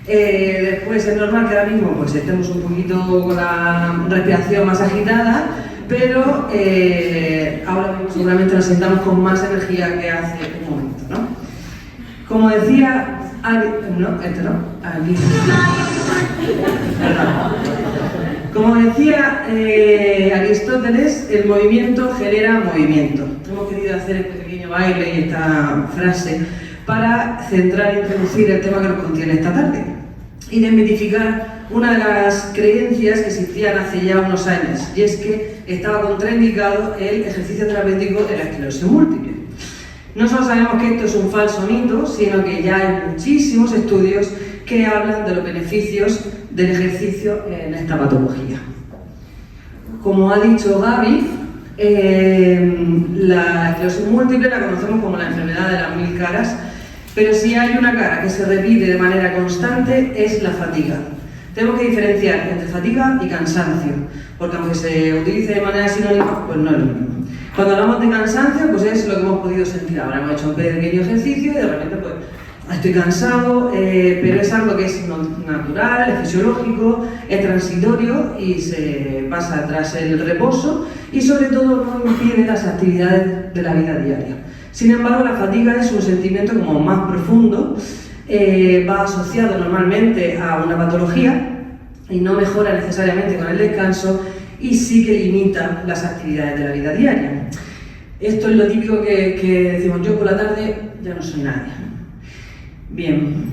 Después es normal que ahora mismo pues, estemos un poquito con la respiración más agitada, pero ahora mismo seguramente nos sentamos con más energía que hace un momento, ¿no? Como decía, Como decía Aristóteles, el movimiento genera movimiento. Hemos querido hacer este pequeño baile y esta frase para centrar e introducir el tema que nos contiene esta tarde y desmitificar una de las creencias que existían hace ya unos años, y es que estaba contraindicado el ejercicio terapéutico de la esclerosis múltiple. No solo sabemos que esto es un falso mito, sino que ya hay muchísimos estudios que hablan de los beneficios del ejercicio en esta patología. Como ha dicho Gaby, la esclerosis múltiple la conocemos como la enfermedad de las 1000 caras, pero si hay una cara que se repite de manera constante es la fatiga. Tenemos que diferenciar entre fatiga y cansancio, porque aunque se utilice de manera sinónima, pues no es lo mismo. Cuando hablamos de cansancio, pues es lo que hemos podido sentir ahora. Hemos hecho un pequeño ejercicio y de repente pues estoy cansado, pero es algo que es natural, es fisiológico, es transitorio y se pasa tras el reposo y sobre todo no impide las actividades de la vida diaria. Sin embargo, la fatiga es un sentimiento como más profundo, va asociado normalmente a una patología y no mejora necesariamente con el descanso y sí que limita las actividades de la vida diaria. Esto es lo típico que decimos, yo por la tarde ya no soy nadie. Bien.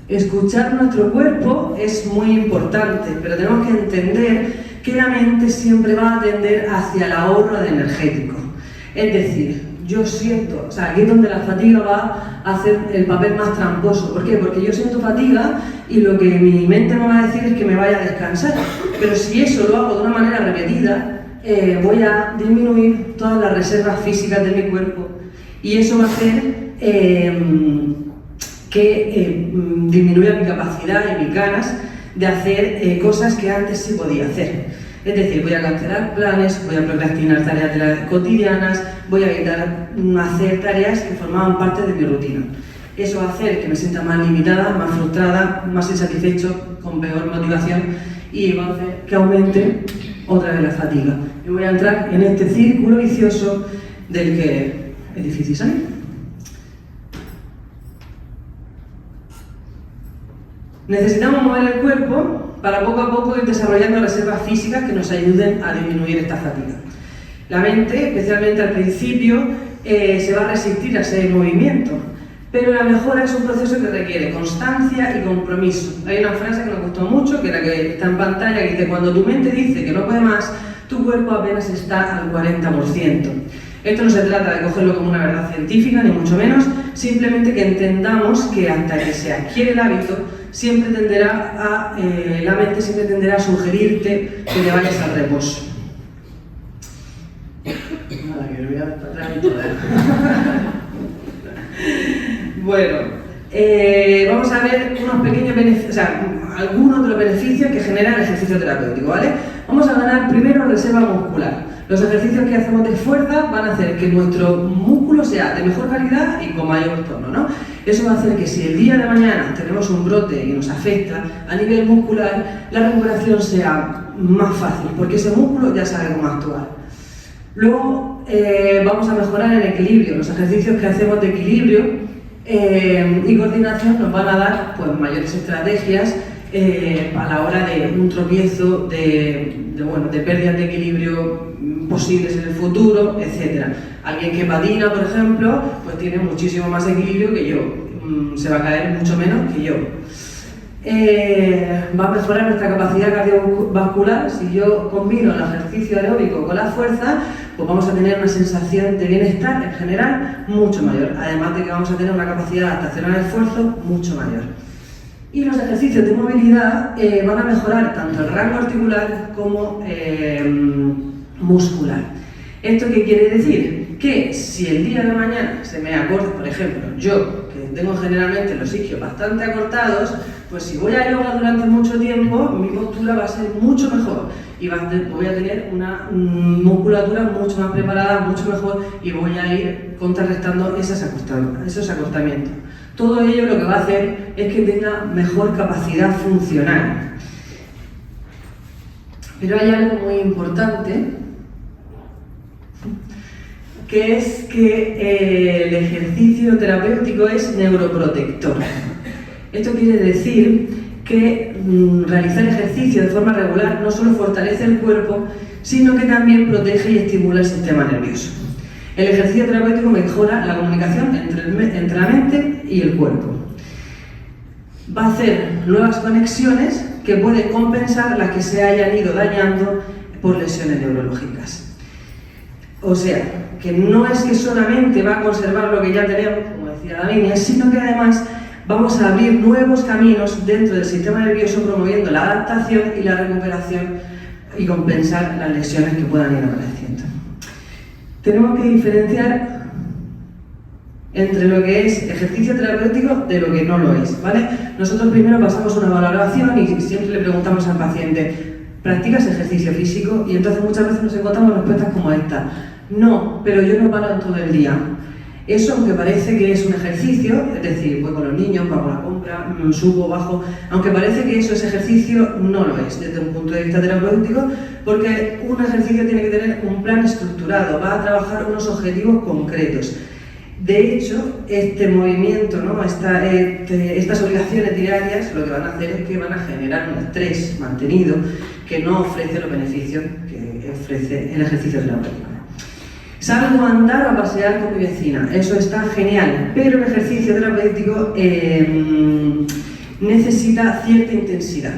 Escuchar nuestro cuerpo es muy importante, pero tenemos que entender que la mente siempre va a tender hacia el ahorro de energético. Es decir, yo siento, o sea, aquí es donde la fatiga va a hacer el papel más tramposo. ¿Por qué? Porque yo siento fatiga y lo que mi mente me va a decir es que me vaya a descansar. Pero si eso lo hago de una manera repetida, voy a disminuir todas las reservas físicas de mi cuerpo y eso va a hacer que disminuya mi capacidad y mis ganas de hacer cosas que antes sí podía hacer. Es decir, voy a cancelar planes, voy a procrastinar tareas cotidianas, voy a evitar hacer tareas que formaban parte de mi rutina. Eso va a hacer que me sienta más limitada, más frustrada, más insatisfecho, con peor motivación y va a hacer que aumente otra vez la fatiga. Y voy a entrar en este círculo vicioso del que es difícil salir. Necesitamos mover el cuerpo para poco a poco ir desarrollando reservas físicas que nos ayuden a disminuir esta fatiga. La mente, especialmente al principio, se va a resistir a ese movimiento, pero la mejora es un proceso que requiere constancia y compromiso. Hay una frase que me gustó mucho, que era que está en pantalla, que dice: cuando tu mente dice que no puede más, tu cuerpo apenas está al 40%. Esto no se trata de cogerlo como una verdad científica, ni mucho menos, simplemente que entendamos que hasta que se adquiere el hábito, siempre tenderá la mente siempre tenderá a sugerirte que te vayas al reposo. Nada, que me voy a atrás y todo. Bueno, vamos a ver unos pequeños beneficios, o sea, algunos de los beneficios que genera el ejercicio terapéutico, ¿vale? Vamos a ganar primero reserva muscular. Los ejercicios que hacemos de fuerza van a hacer que nuestro músculo sea de mejor calidad y con mayor tono, ¿no? Eso va a hacer que si el día de mañana tenemos un brote y nos afecta a nivel muscular, la recuperación sea más fácil, porque ese músculo ya sabe cómo actuar. Luego vamos a mejorar el equilibrio. Los ejercicios que hacemos de equilibrio y coordinación nos van a dar pues, mayores estrategias a la hora de un tropiezo, de pérdidas de equilibrio posibles en el futuro, etc. Alguien que patina, por ejemplo, pues tiene muchísimo más equilibrio que yo, se va a caer mucho menos que yo. Va a mejorar nuestra capacidad cardiovascular. Si yo combino el ejercicio aeróbico con la fuerza, pues vamos a tener una sensación de bienestar en general mucho mayor, además de que vamos a tener una capacidad de adaptación al esfuerzo mucho mayor. Y los ejercicios de movilidad van a mejorar tanto el rango articular como muscular. ¿Esto qué quiere decir? que si el día de mañana se me acorta, por ejemplo, yo que tengo generalmente los isquios bastante acortados, pues si voy a yoga durante mucho tiempo, mi postura va a ser mucho mejor y voy a tener una musculatura mucho más preparada, mucho mejor, y voy a ir contrarrestando esos acortamientos. Todo ello lo que va a hacer es que tenga mejor capacidad funcional. Pero hay algo muy importante, que es que el ejercicio terapéutico es neuroprotector. Esto quiere decir que realizar ejercicio de forma regular no solo fortalece el cuerpo, sino que también protege y estimula el sistema nervioso. El ejercicio terapéutico mejora la comunicación entre la mente y el cuerpo. Va a hacer nuevas conexiones que pueden compensar las que se hayan ido dañando por lesiones neurológicas. O sea, que no es que solamente va a conservar lo que ya tenemos, como decía Davinia, sino que además vamos a abrir nuevos caminos dentro del sistema nervioso, promoviendo la adaptación y la recuperación y compensar las lesiones que puedan ir apareciendo. Tenemos que diferenciar entre lo que es ejercicio terapéutico de lo que no lo es, ¿vale? Nosotros primero pasamos una valoración y siempre le preguntamos al paciente: ¿practicas ejercicio físico? Y entonces muchas veces nos encontramos respuestas como esta: no, pero yo no paro en todo el día. Eso, aunque parece que es un ejercicio, es decir, voy con los niños, pago la compra, subo, bajo, aunque parece que eso es ejercicio, no lo es desde un punto de vista terapéutico, porque un ejercicio tiene que tener un plan estructurado, va a trabajar unos objetivos concretos. De hecho, este movimiento, ¿no? Estas obligaciones diarias lo que van a hacer es que van a generar un estrés mantenido que no ofrece los beneficios que ofrece el ejercicio terapéutico. Salgo a andar o a pasear con mi vecina, eso está genial, pero el ejercicio terapéutico necesita cierta intensidad,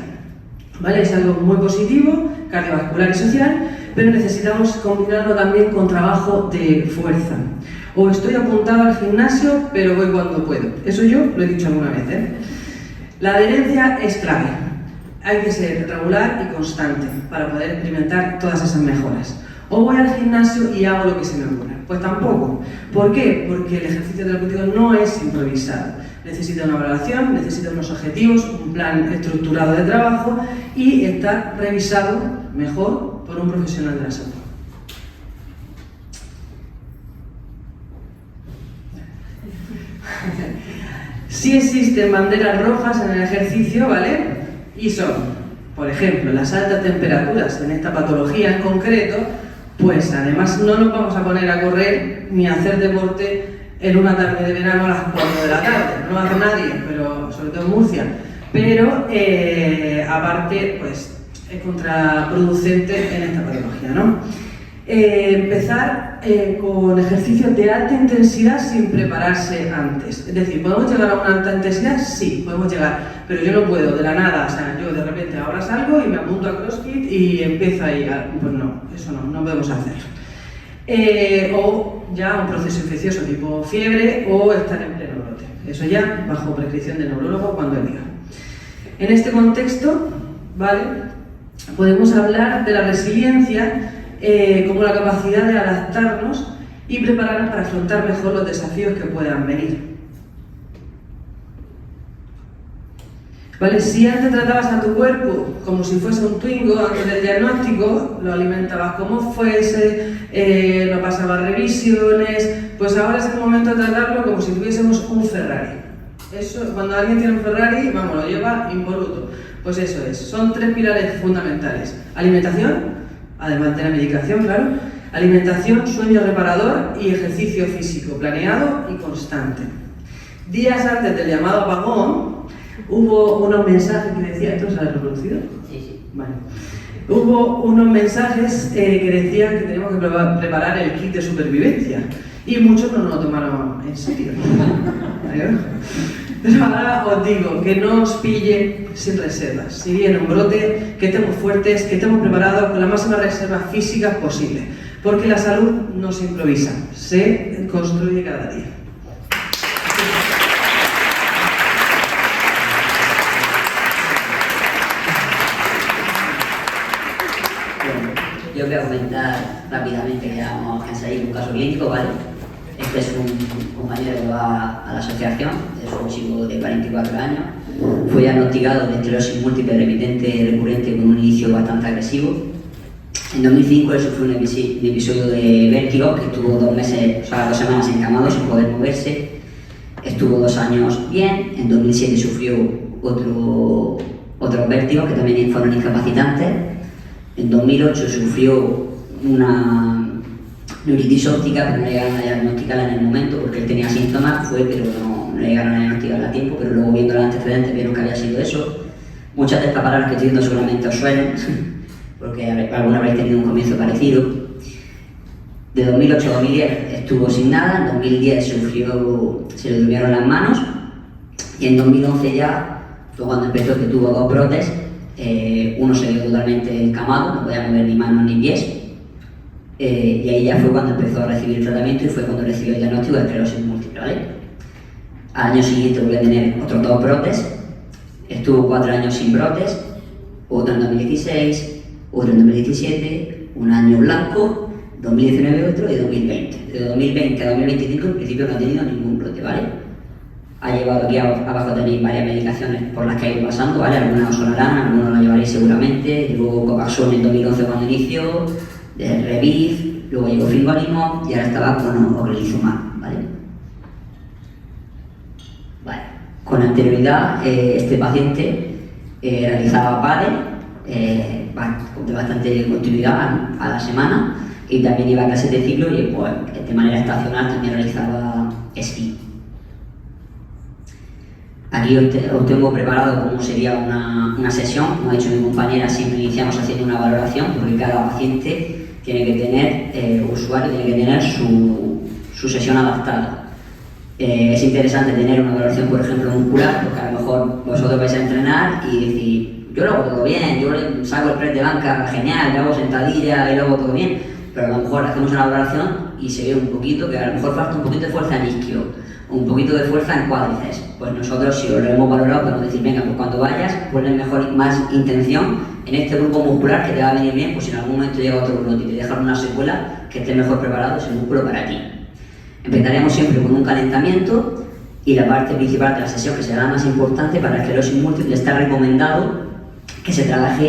¿vale? Es algo muy positivo, cardiovascular y social, pero necesitamos combinarlo también con trabajo de fuerza. O estoy apuntado al gimnasio, pero voy cuando puedo. Eso yo lo he dicho alguna vez, ¿eh? La adherencia es clave. Hay que ser regular y constante para poder experimentar todas esas mejoras. O voy al gimnasio y hago lo que se me ocurra. Pues tampoco. ¿Por qué? Porque el ejercicio terapéutico no es improvisado. Necesita una valoración, necesita unos objetivos, un plan estructurado de trabajo y estar revisado mejor por un profesional de la salud. Sí existen banderas rojas en el ejercicio, ¿vale? Y son, por ejemplo, las altas temperaturas en esta patología en concreto, pues además no nos vamos a poner a correr ni a hacer deporte en una tarde de verano a las 4 de la tarde. No lo hace nadie, pero sobre todo en Murcia. Pero aparte, pues es contraproducente en esta patología, ¿no? Empezar con ejercicios de alta intensidad sin prepararse antes. Es decir, ¿podemos llegar a una alta intensidad? Sí, podemos llegar, pero yo no puedo de la nada, o sea, yo de repente ahora salgo y me apunto a CrossFit y empiezo ahí, pues no, eso no podemos hacerlo. O ya un proceso infeccioso tipo fiebre o estar en pleno brote. Eso ya bajo prescripción del neurólogo cuando él diga. En este contexto, ¿vale? Podemos hablar de la resiliencia como la capacidad de adaptarnos y prepararnos para afrontar mejor los desafíos que puedan venir. ¿Vale? Si antes tratabas a tu cuerpo como si fuese un Twingo antes del diagnóstico, lo alimentabas como fuese, no pasabas revisiones, pues ahora es el momento de tratarlo como si tuviésemos un Ferrari. Eso, cuando alguien tiene un Ferrari, vamos, lo lleva impoluto. Pues eso es, son 3 pilares fundamentales: alimentación, además de la medicación, claro, alimentación, sueño reparador y ejercicio físico planeado y constante. Días antes del llamado apagón, hubo unos mensajes que decían, ¿esto se ha reproducido? Sí. Vale. Hubo unos mensajes que decían que teníamos que preparar el kit de supervivencia y muchos no nos lo tomaron en serio. Pero ahora os digo que no os pille sin reservas. Si viene un brote, que estemos fuertes, que estemos preparados con las máximas reservas físicas posibles, porque la salud no se improvisa, se construye cada día.
Y
Yo os voy a comentar rápidamente, que ya vamos a enseñar un caso clínico, ¿vale? Este es un compañero que va a la asociación, es un chico de 44 años. Fue diagnosticado de esclerosis múltiple remitente recurrente con un inicio bastante agresivo. En 2005 él sufrió un episodio de vértigo que estuvo 2 semanas encamado sin poder moverse. Estuvo 2 años bien. En 2007 sufrió otros vértigos que también fueron incapacitantes. En 2008 sufrió una neuritis óptica, pero no llegaron a diagnosticarla en el momento porque él tenía síntomas, pero no llegaron a diagnosticarla a tiempo, pero luego viendo los antecedentes vieron que había sido eso. Muchas de estas palabras que estoy diciendo seguramente os suenan, porque alguna habréis tenido un comienzo parecido. De 2008 a 2010 estuvo sin nada, en 2010 se le durmieron las manos y en 2011 ya fue cuando empezó, que tuvo 2 brotes. Uno se quedó totalmente encamado, no podía mover ni manos ni pies. Y ahí ya fue cuando empezó a recibir el tratamiento y fue cuando recibió el diagnóstico de esclerosis múltiple, ¿vale? Al año siguiente volvió a tener otros 2 brotes, estuvo 4 años sin brotes, otro en 2016, otro en 2017, un año blanco, 2019 otro y 2020. De 2020 a 2025 en principio no ha tenido ningún brote, ¿vale? Ha llevado aquí abajo tenéis varias medicaciones por las que ha ido pasando, ¿vale? Algunas os sonarán, algunos la llevaréis seguramente. Llevó Copaxone en 2011 cuando inició, Reviv, luego llegó Fingolimod y ahora estaba con Ocrelizumab, ¿vale? Vale. Con anterioridad, este paciente realizaba pádel de bastante continuidad a la semana y también iba a clases de ciclo y pues, de manera estacional también realizaba esquí. Aquí os tengo preparado cómo sería una sesión. Como ha dicho mi compañera, siempre iniciamos haciendo una valoración porque cada paciente tiene que tener, usuario tiene que tener su sesión adaptada. Es interesante tener una valoración, por ejemplo, muscular, porque a lo mejor vosotros vais a entrenar y decir, yo lo hago todo bien, yo saco el press de banca genial, yo hago sentadilla y lo hago todo bien, pero a lo mejor hacemos una valoración y se ve un poquito que a lo mejor falta un poquito de fuerza en isquio, un poquito de fuerza en cuádriceps. Pues nosotros, si lo hemos valorado, podemos decir, venga, pues cuando vayas, ponle mejor más intención en este grupo muscular que te va a venir bien, pues si en algún momento llega otro brote y te dejan una secuela, que esté mejor preparado ese músculo para ti. Empezaríamos siempre con un calentamiento y la parte principal de la sesión, que será la más importante para la esclerosis múltiple, está recomendado que se trabaje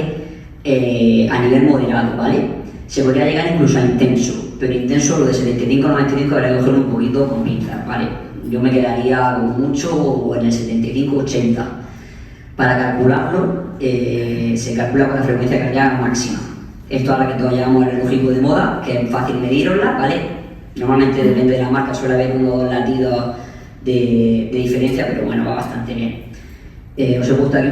a nivel moderado, ¿vale? Se podría llegar incluso a intenso, pero intenso lo de 75-95 habría que cogerlo un poquito con pinzas, ¿vale? Yo me quedaría como mucho en el 75-80. Para calcularlo, se calcula con la frecuencia cardíaca máxima. Esto ahora que todos llevamos el relógico de moda, que es fácil medirosla, ¿vale? Normalmente depende de la marca, suele haber unos latidos de diferencia, pero bueno, va bastante bien. Os he puesto aquí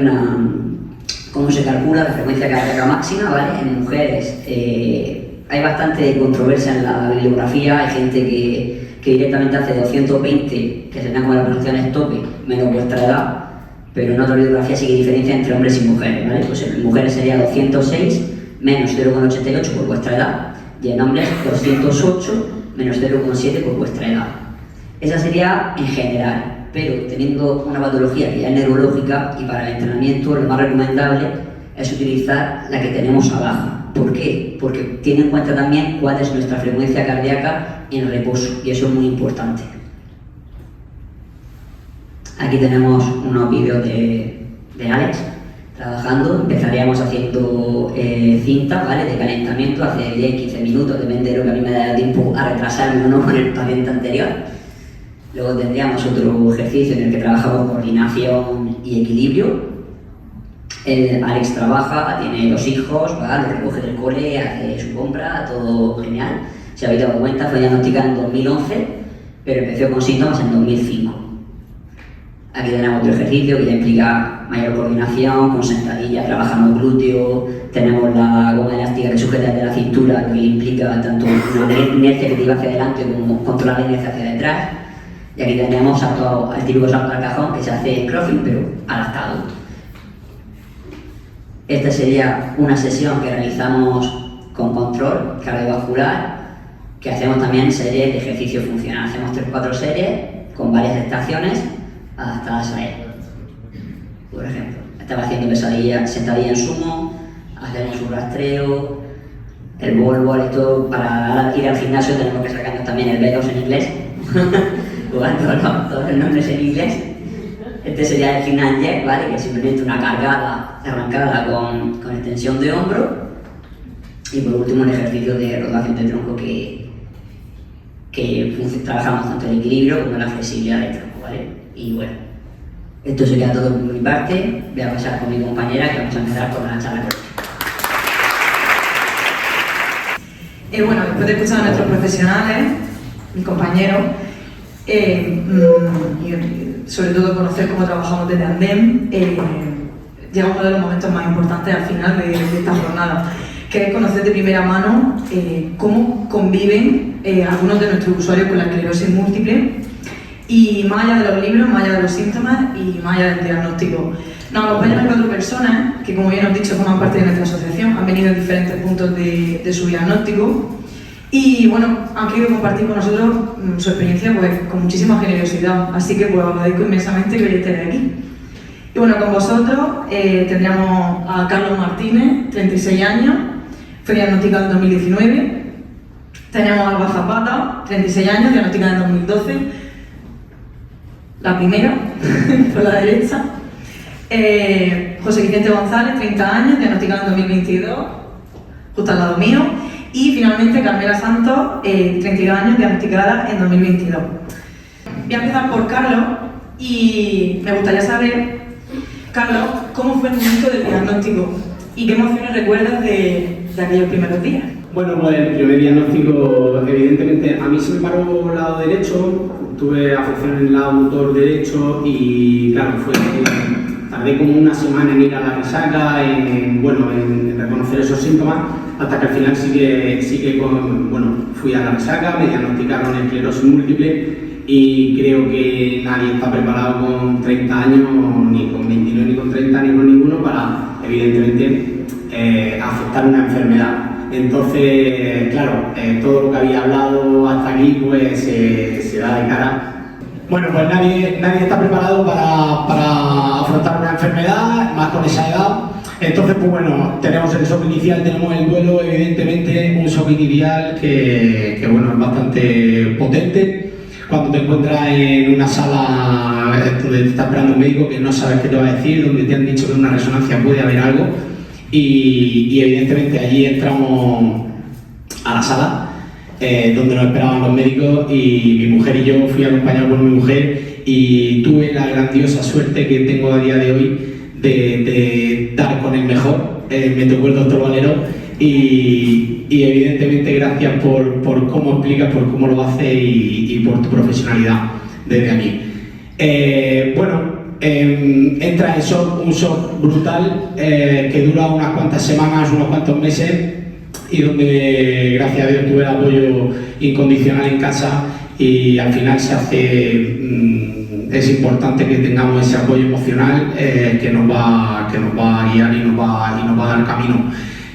cómo se calcula la frecuencia cardíaca máxima, ¿vale? En mujeres hay bastante controversia en la bibliografía, hay gente que directamente hace 220, que serían como las posiciones tope, menos vuestra edad, pero en otra bibliografía sí que hay diferencia entre hombres y mujeres, ¿vale? Pues en mujeres sería 206 menos 0,88 por vuestra edad, y en hombres 208 menos 0,7 por vuestra edad. Esa sería en general, pero teniendo una patología que ya es neurológica y para el entrenamiento lo más recomendable es utilizar la que tenemos abajo. ¿Por qué? Porque tiene en cuenta también cuál es nuestra frecuencia cardíaca en reposo y eso es muy importante. Aquí tenemos unos vídeos de Alex trabajando. Empezaríamos haciendo cinta, ¿vale? De calentamiento, hace 10-15 minutos, depende de lo que a mí me da tiempo a retrasarme o no con el paciente anterior. Luego tendríamos otro ejercicio en el que trabajamos coordinación y equilibrio. Alex trabaja, tiene 2 hijos, ¿vale? Lo recoge del cole, hace su compra, todo genial. Si habéis dado cuenta, fue diagnosticada en 2011, pero empezó con síntomas en 2005. Aquí tenemos otro ejercicio que ya implica mayor coordinación, con sentadillas, trabajando glúteo, tenemos la goma elástica que sujeta de la cintura, lo que implica tanto una inercia que te lleva hacia adelante como controlar la inercia hacia detrás. Y aquí tenemos el típico salto al cajón que se hace en CrossFit, pero adaptado. Esta sería una sesión que realizamos con control cardiovascular, que hacemos también series de ejercicio funcional. Hacemos 3-4 series con varias estaciones adaptadas a él. Por ejemplo, estaba haciendo sentadilla en sumo, hacemos un rastreo, el Volvo, esto, para ir al gimnasio tenemos que sacarnos también el B2 en inglés, jugando todos los nombres en inglés. Este sería el Clean Jack, ¿vale? Que es simplemente una cargada arrancada con extensión de hombro. Y por último el ejercicio de rotación de tronco que trabajamos tanto el equilibrio como la flexibilidad del tronco, ¿vale? Y bueno, esto sería todo por mi parte. Voy a pasar con mi compañera que vamos a empezar con la charla.
Bueno, después de escuchar a nuestros profesionales, mis compañeros, y sobre todo conocer cómo trabajamos desde Andem, llega uno de los momentos más importantes al final de esta jornada, que es conocer de primera mano cómo conviven algunos de nuestros usuarios con la esclerosis múltiple, y más allá de los libros, más allá de los síntomas y más allá del diagnóstico. Nos acompañan 4 personas que, como bien os he dicho, forman parte de nuestra asociación, han venido en diferentes puntos de su diagnóstico y bueno, han querido compartir con nosotros su experiencia pues, con muchísima generosidad, así que pues, os agradezco inmensamente que hoy estéis aquí. Y bueno, con vosotros tendríamos a Carlos Martínez, 36 años, fue diagnosticado en 2019. Tenemos a Alba Zapata, 36 años, diagnosticada en 2012, la primera, por la derecha. José Vicente González, 30 años, diagnosticado en 2022, justo al lado mío. Y finalmente Carmela Santos, 32 años, diagnosticada en 2022. Voy a empezar por Carlos y me gustaría saber, Carlos, ¿cómo fue el momento del diagnóstico y qué emociones recuerdas de aquellos primeros días?
Bueno, pues el primer diagnóstico, evidentemente, a mí se me paró el lado derecho, tuve afección en el lado motor derecho y claro, tardé como una semana en ir a la resaca, en reconocer esos síntomas, hasta que al final sí que fui a la resaca, me diagnosticaron esclerosis múltiple y creo que nadie está preparado con 30 años, ni con 29, ni con 30, ni con ninguno, para evidentemente aceptar una enfermedad. Entonces, claro, todo lo que había hablado hasta aquí pues se da de cara. Bueno, pues nadie está preparado para afrontar una enfermedad, más con esa edad. Entonces, pues bueno, tenemos el shock inicial, tenemos el duelo, evidentemente, un shock inicial que bueno, es bastante potente. Cuando te encuentras en una sala donde te está esperando un médico que no sabes qué te va a decir, donde te han dicho que en una resonancia puede haber algo, y evidentemente allí entramos a la sala donde nos esperaban los médicos y mi mujer y yo fui acompañado por mi mujer y tuve la grandiosa suerte que tengo a día de hoy de dar con el mejor. Me tocó el doctor Valero y evidentemente gracias por cómo explicas, por cómo lo haces y por tu profesionalidad desde aquí. Entra en shock, un shock brutal que dura unas cuantas semanas, unos cuantos meses y donde gracias a Dios tuve el apoyo incondicional en casa y al final es importante que tengamos ese apoyo emocional que nos va a guiar y nos va a dar camino.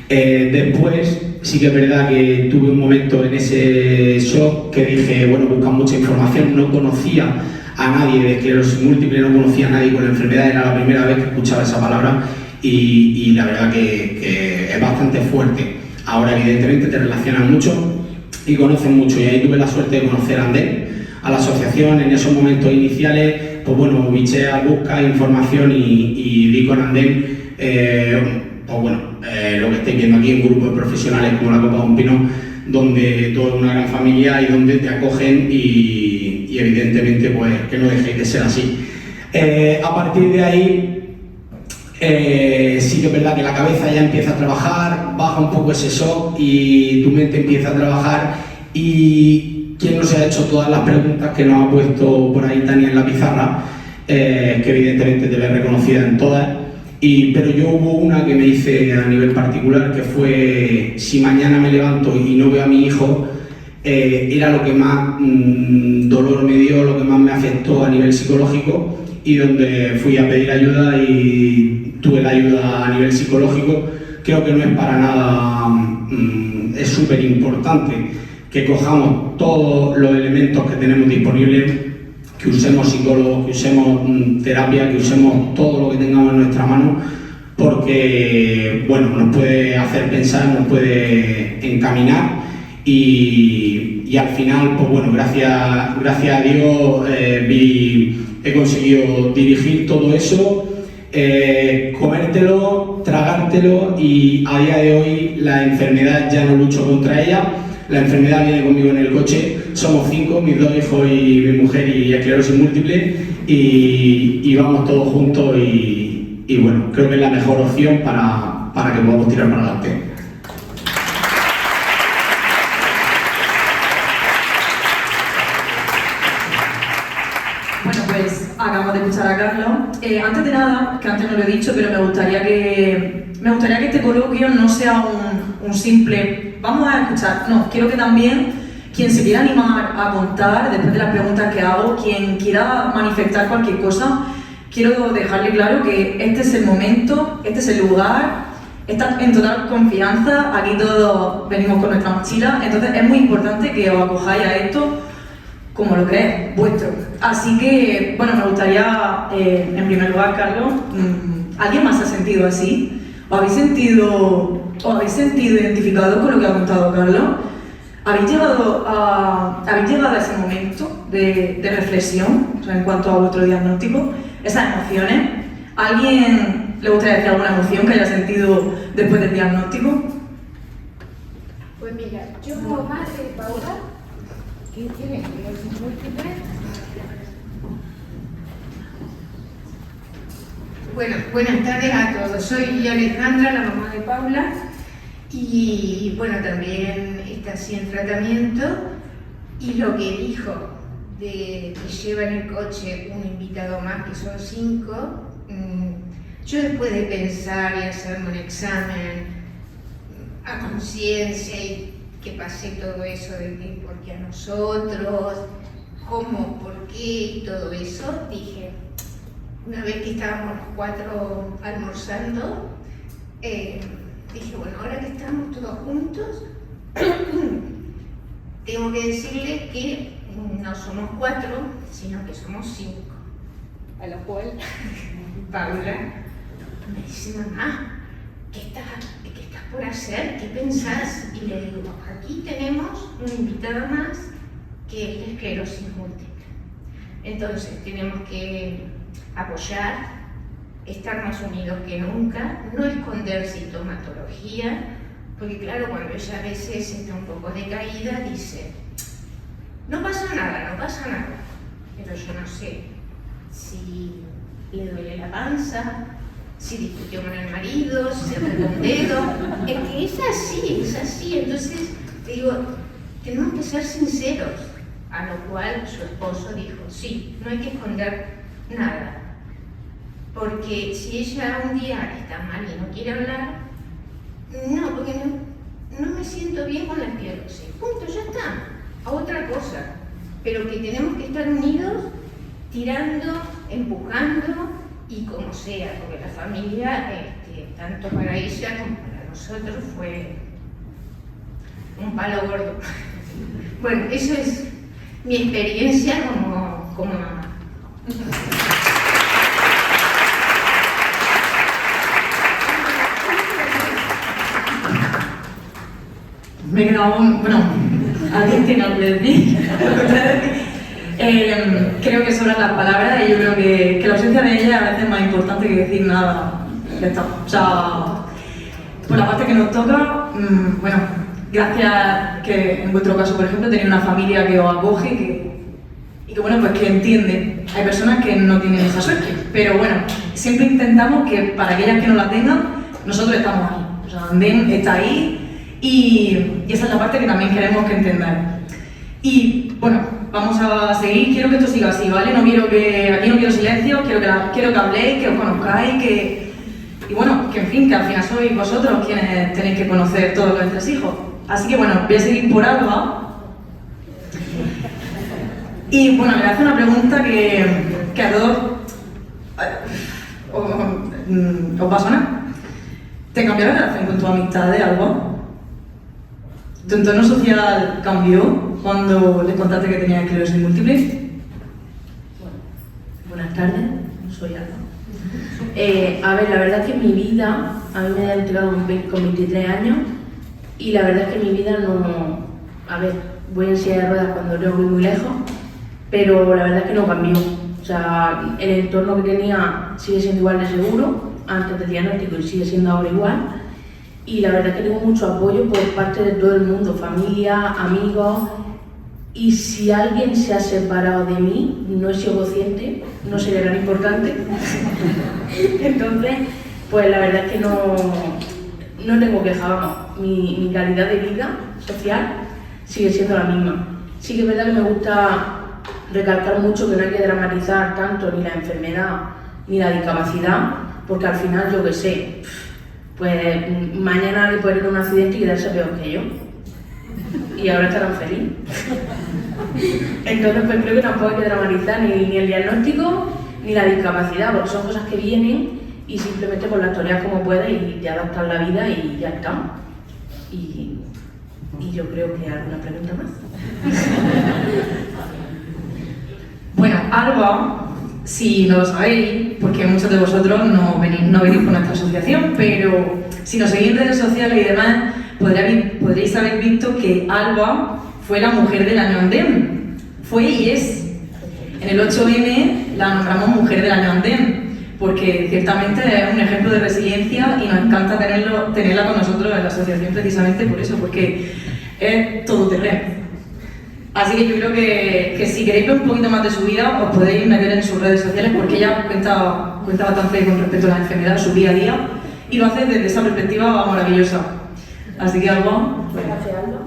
Después sí que es verdad que tuve un momento en ese shock que dije, bueno, busca mucha información, no conocía a nadie de esclerosis múltiple, no conocía a nadie con la enfermedad, era la primera vez que escuchaba esa palabra y la verdad que es bastante fuerte. Ahora evidentemente te relacionan mucho y conocen mucho y ahí tuve la suerte de conocer a Andem, a la asociación. En esos momentos iniciales, pues bueno, bichea, busca información y di con Andem, lo que estáis viendo aquí, un grupo de profesionales como la Copa de un Pino, donde todo es una gran familia y donde te acogen y evidentemente pues que no dejéis de ser así. A partir de ahí sí que es verdad que la cabeza ya empieza a trabajar, baja un poco ese shock y tu mente empieza a trabajar y quien no se ha hecho todas las preguntas que nos ha puesto por ahí Tania en la pizarra, que evidentemente te ves reconocida en todas, pero yo hubo una que me hice a nivel particular que fue si mañana me levanto y no veo a mi hijo, era lo que más dolor me dio, lo que más me afectó a nivel psicológico y donde fui a pedir ayuda y tuve la ayuda a nivel psicológico. Creo que no es para nada, es súper importante que cojamos todos los elementos que tenemos disponibles, que usemos psicólogos, que usemos terapia, que usemos todo lo que tengamos en nuestra mano, porque bueno, nos puede hacer pensar, nos puede encaminar y al final, pues bueno, gracias a Dios he conseguido dirigir todo eso, comértelo, tragártelo, y a día de hoy la enfermedad ya no lucho contra ella. La enfermedad viene conmigo en el coche, somos 5, mis 2 hijos y mi mujer y esclerosis múltiple, y vamos todos juntos y bueno, creo que es la mejor opción para que podamos tirar para adelante.
Bueno, pues acabamos de escuchar a Carlos. Antes de nada, que antes no lo he dicho, pero me gustaría que este coloquio no sea un simple vamos a escuchar. No, quiero que también quien se quiera animar a contar, después de las preguntas que hago, quien quiera manifestar cualquier cosa, quiero dejarle claro que este es el momento, este es el lugar, está en total confianza, aquí todos venimos con nuestra mochila, entonces es muy importante que os acojáis a esto como lo que es vuestro. Así que, bueno, me gustaría, en primer lugar, Carlos, ¿alguien más se ha sentido así? ¿Os habéis sentido identificado con lo que ha contado Carlos? ¿Habéis llegado a ese momento de reflexión, o sea, en cuanto a vuestro diagnóstico? Esas emociones. ¿A alguien le gustaría decir alguna emoción que haya sentido después del diagnóstico?
Pues mira, yo como madre de Paula, que tiene esclerosis múltiple. Bueno, buenas tardes a todos. Soy Alejandra, la mamá de Paula, y bueno, también está así en tratamiento. Y lo que dijo de que lleva en el coche un invitado más, que son 5, yo después de pensar y hacerme un examen a conciencia y que pasé todo eso de que por qué a nosotros, cómo, por qué y todo eso, dije, una vez que estábamos los 4 almorzando, dije, bueno, ahora que estamos todos juntos, tengo que decirle que no somos 4, sino que somos 5. A lo cual Paula me dice, mamá, ¿qué estás por hacer? ¿Qué pensás? Y le digo, aquí tenemos un invitado más que es la esclerosis múltiple. Entonces tenemos que apoyar, estar más unidos que nunca, no esconder sintomatología, porque claro, cuando ella a veces está un poco decaída, dice, no pasa nada, no pasa nada. Pero yo no sé si le duele la panza, si discutió con el marido, si se arrancó un dedo. Es que es así. Entonces, digo, tenemos que ser sinceros. A lo cual su esposo dijo, sí, no hay que esconder nada. Porque si ella un día está mal y no quiere hablar, no, porque no me siento bien con la esclerosis. Punto, ya está. A otra cosa. Pero que tenemos que estar unidos, tirando, empujando y como sea, porque la familia, tanto para ella como para nosotros, fue un palo gordo. Bueno, eso es mi experiencia como mamá.
Me he quedado, bueno, alguien tiene algo que decir. Creo que sobran las palabras y yo creo que la ausencia de ella a veces es más importante que decir nada. Ya está. O sea, por la parte que nos toca, bueno, gracias que en vuestro caso, por ejemplo, tenéis una familia que os acoge y que bueno, pues que entiende. Hay personas que no tienen esa suerte, pero bueno, siempre intentamos que para aquellas que no la tengan, nosotros estamos ahí. O sea, Andén está ahí y esa es la parte que también queremos que entendáis. Y bueno, vamos a seguir, quiero que esto siga así, ¿vale? Aquí no quiero silencio, quiero que habléis, que os conozcáis, y bueno, que en fin, que al final sois vosotros quienes tenéis que conocer todos los entresijos. Así que bueno, voy a seguir por Alba. Y bueno, le voy a hacer una pregunta que a todos os va a sonar. ¿Te cambió la relación con tu amistad de Alba? ¿Tu entorno social cambió cuando le contaste que tenías esclerosis múltiple?
Buenas tardes,
soy Alba. A ver, la verdad es que mi vida, a mí me han entregado con 23 años y la verdad es que mi vida no... A ver, voy en silla de ruedas cuando no voy muy lejos, pero la verdad es que no cambió. O sea, el entorno que tenía sigue siendo igual de seguro, antes del diagnóstico, y sigue siendo ahora igual. Y la verdad es que tengo mucho apoyo por parte de todo el mundo, familia, amigos. Y si alguien se ha separado de mí, no he sido consciente, no sería tan importante. Entonces, pues la verdad es que no tengo queja, vamos. Mi calidad de vida social sigue siendo la misma. Sí que es verdad que me gusta recalcar mucho que no hay que dramatizar tanto ni la enfermedad ni la discapacidad, porque al final, yo qué sé, pues mañana alguien puede tener un accidente y quedarse peor que yo. Y ahora estarán feliz. Entonces, pues creo que tampoco hay que dramatizar ni el diagnóstico ni la discapacidad, porque son cosas que vienen y simplemente pues las toreas como puedes y te adaptas la vida y ya está. Y yo creo que alguna pregunta más.
Bueno, Alba, si no lo sabéis, porque muchos de vosotros no venís con nuestra asociación, pero si nos seguís en redes sociales y demás, podréis haber visto que Alba fue la mujer del año Andén. Fue y es. En el 8M la nombramos mujer del año Andén, porque ciertamente es un ejemplo de resiliencia y nos encanta tenerla con nosotros en la asociación precisamente por eso, porque es todoterreno. Así que yo creo que si queréis ver un poquito más de su vida, os podéis meter en sus redes sociales, porque ella cuenta bastante con respecto a la enfermedad, su día a día, y lo hace desde esa perspectiva maravillosa. Así que Alba... Pues...
Gracias, Alba.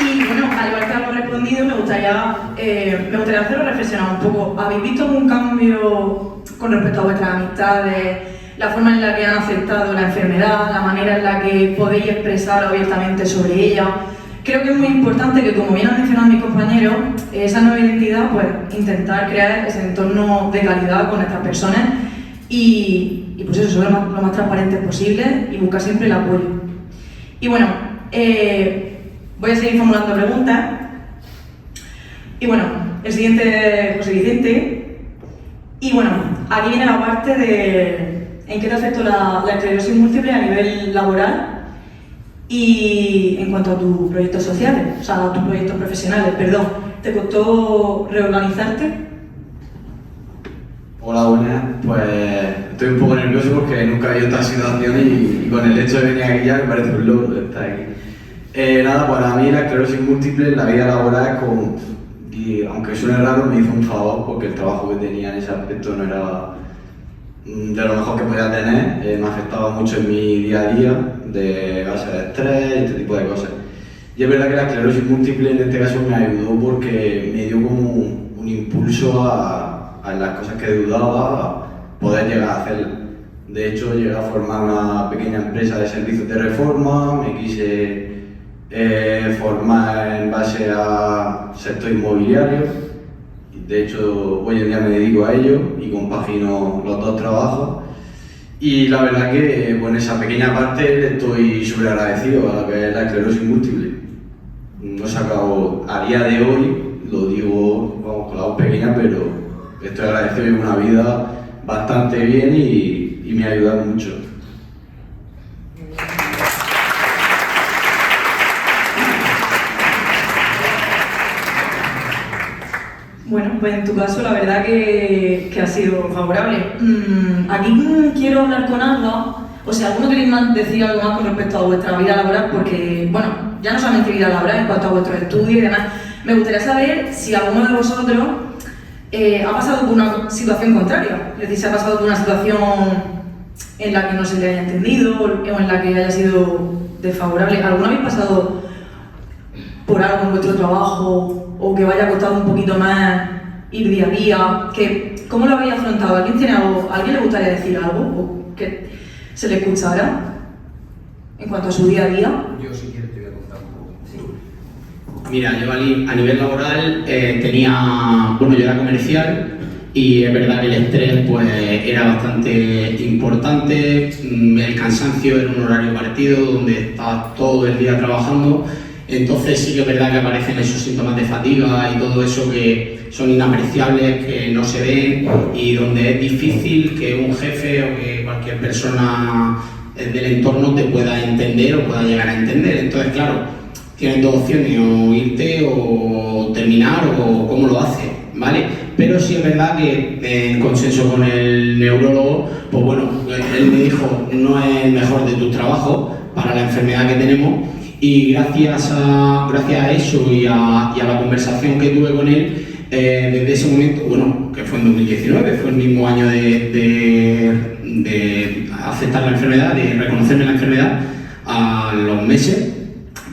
Y bueno, al igual que hemos respondido, me gustaría haceros reflexionar un poco. ¿Habéis visto algún cambio con respecto a vuestras amistades? La forma en la que han aceptado la enfermedad, la manera en la que podéis expresar abiertamente sobre ella. Creo que es muy importante que, como bien han mencionado mis compañeros, esa nueva identidad, pues intentar crear ese entorno de calidad con estas personas y pues eso, ser lo más transparentes posible y buscar siempre el apoyo. Y bueno, voy a seguir formulando preguntas. Y bueno, el siguiente es José Vicente. Y bueno, aquí viene la parte de en qué te afectó la esclerosis múltiple a nivel laboral y en cuanto a tus proyectos sociales, o sea, a tus proyectos profesionales, perdón. ¿Te costó reorganizarte?
Hola, buenas. Pues estoy un poco nervioso porque nunca he visto esta situación y con el hecho de venir aquí ya me parece un logro estar aquí. Nada, para mí la esclerosis múltiple en la vida laboral, y aunque suene raro, me hizo un favor porque el trabajo que tenía en ese aspecto no era de lo mejor que podía tener. Me afectaba mucho en mi día a día, de base de estrés y este tipo de cosas. Y es verdad que la esclerosis múltiple en este caso me ayudó porque me dio como un impulso a las cosas que dudaba, a poder llegar a hacer. De hecho, llegué a formar una pequeña empresa de servicios de reforma, me quise formar en base a sector inmobiliario. De hecho, hoy en día me dedico a ello y compagino los dos trabajos. Y la verdad que en esa pequeña parte le estoy súper agradecido a lo que es la esclerosis múltiple. No he sacado, a día de hoy, lo digo vamos, con la voz pequeña, pero estoy agradecido de una vida bastante bien y me ha ayudado mucho.
Bueno, pues en tu caso la verdad que ha sido favorable. Aquí quiero hablar con Alba, o sea, ¿alguno queréis decir algo más con respecto a vuestra vida laboral? Porque, bueno, ya no solamente vida laboral, en cuanto a vuestros estudios y demás, me gustaría saber si alguno de vosotros ha pasado por una situación contraria, es decir, si ha pasado por una situación en la que no se le haya entendido o en la que haya sido desfavorable. ¿Alguno habéis pasado por algo en vuestro trabajo o que vaya costado un poquito más ir día a día? ¿Cómo lo habéis afrontado? ¿Alguien tiene algo, ¿a alguien le gustaría decir algo o que se le escuchara en cuanto a su día a día?
Yo si quieres te voy a contar un poco. Sí.
Mira, yo a nivel laboral yo era comercial y es verdad que el estrés pues era bastante importante, el cansancio era un horario partido donde estabas todo el día trabajando. Entonces sí que es verdad que aparecen esos síntomas de fatiga y todo eso que son inapreciables, que no se ven y donde es difícil que un jefe o que cualquier persona del entorno te pueda entender o pueda llegar a entender. Entonces, claro, tienes dos opciones, o irte o terminar o cómo lo haces, ¿vale? Pero sí es verdad que en consenso con el neurólogo, pues bueno, él me dijo, no es el mejor de tus trabajos para la enfermedad que tenemos, y gracias a eso y a la conversación que tuve con él, desde ese momento, bueno, que fue en 2019, fue el mismo año de aceptar la enfermedad, de reconocerme la enfermedad, a los meses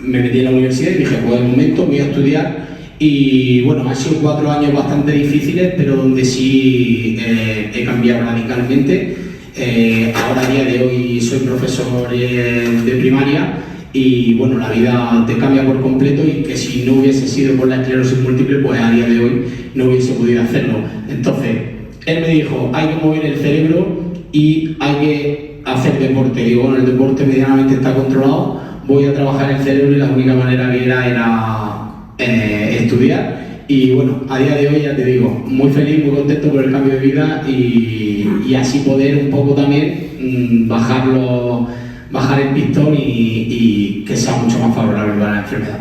me metí en la universidad y dije, pues de momento voy a estudiar. Y bueno, han sido 4 años bastante difíciles, pero donde sí he cambiado radicalmente. Ahora a día de hoy soy profesor de primaria y bueno, la vida te cambia por completo, y que si no hubiese sido por la esclerosis múltiple, pues a día de hoy no hubiese podido hacerlo. Entonces, él me dijo, hay que mover el cerebro y hay que hacer deporte. Digo, bueno, el deporte medianamente está controlado, voy a trabajar el cerebro y la única manera que era estudiar. Y bueno, a día de hoy ya te digo, muy feliz, muy contento por el cambio de vida y así poder un poco también bajar el pistón y que sea mucho más favorable para la enfermedad.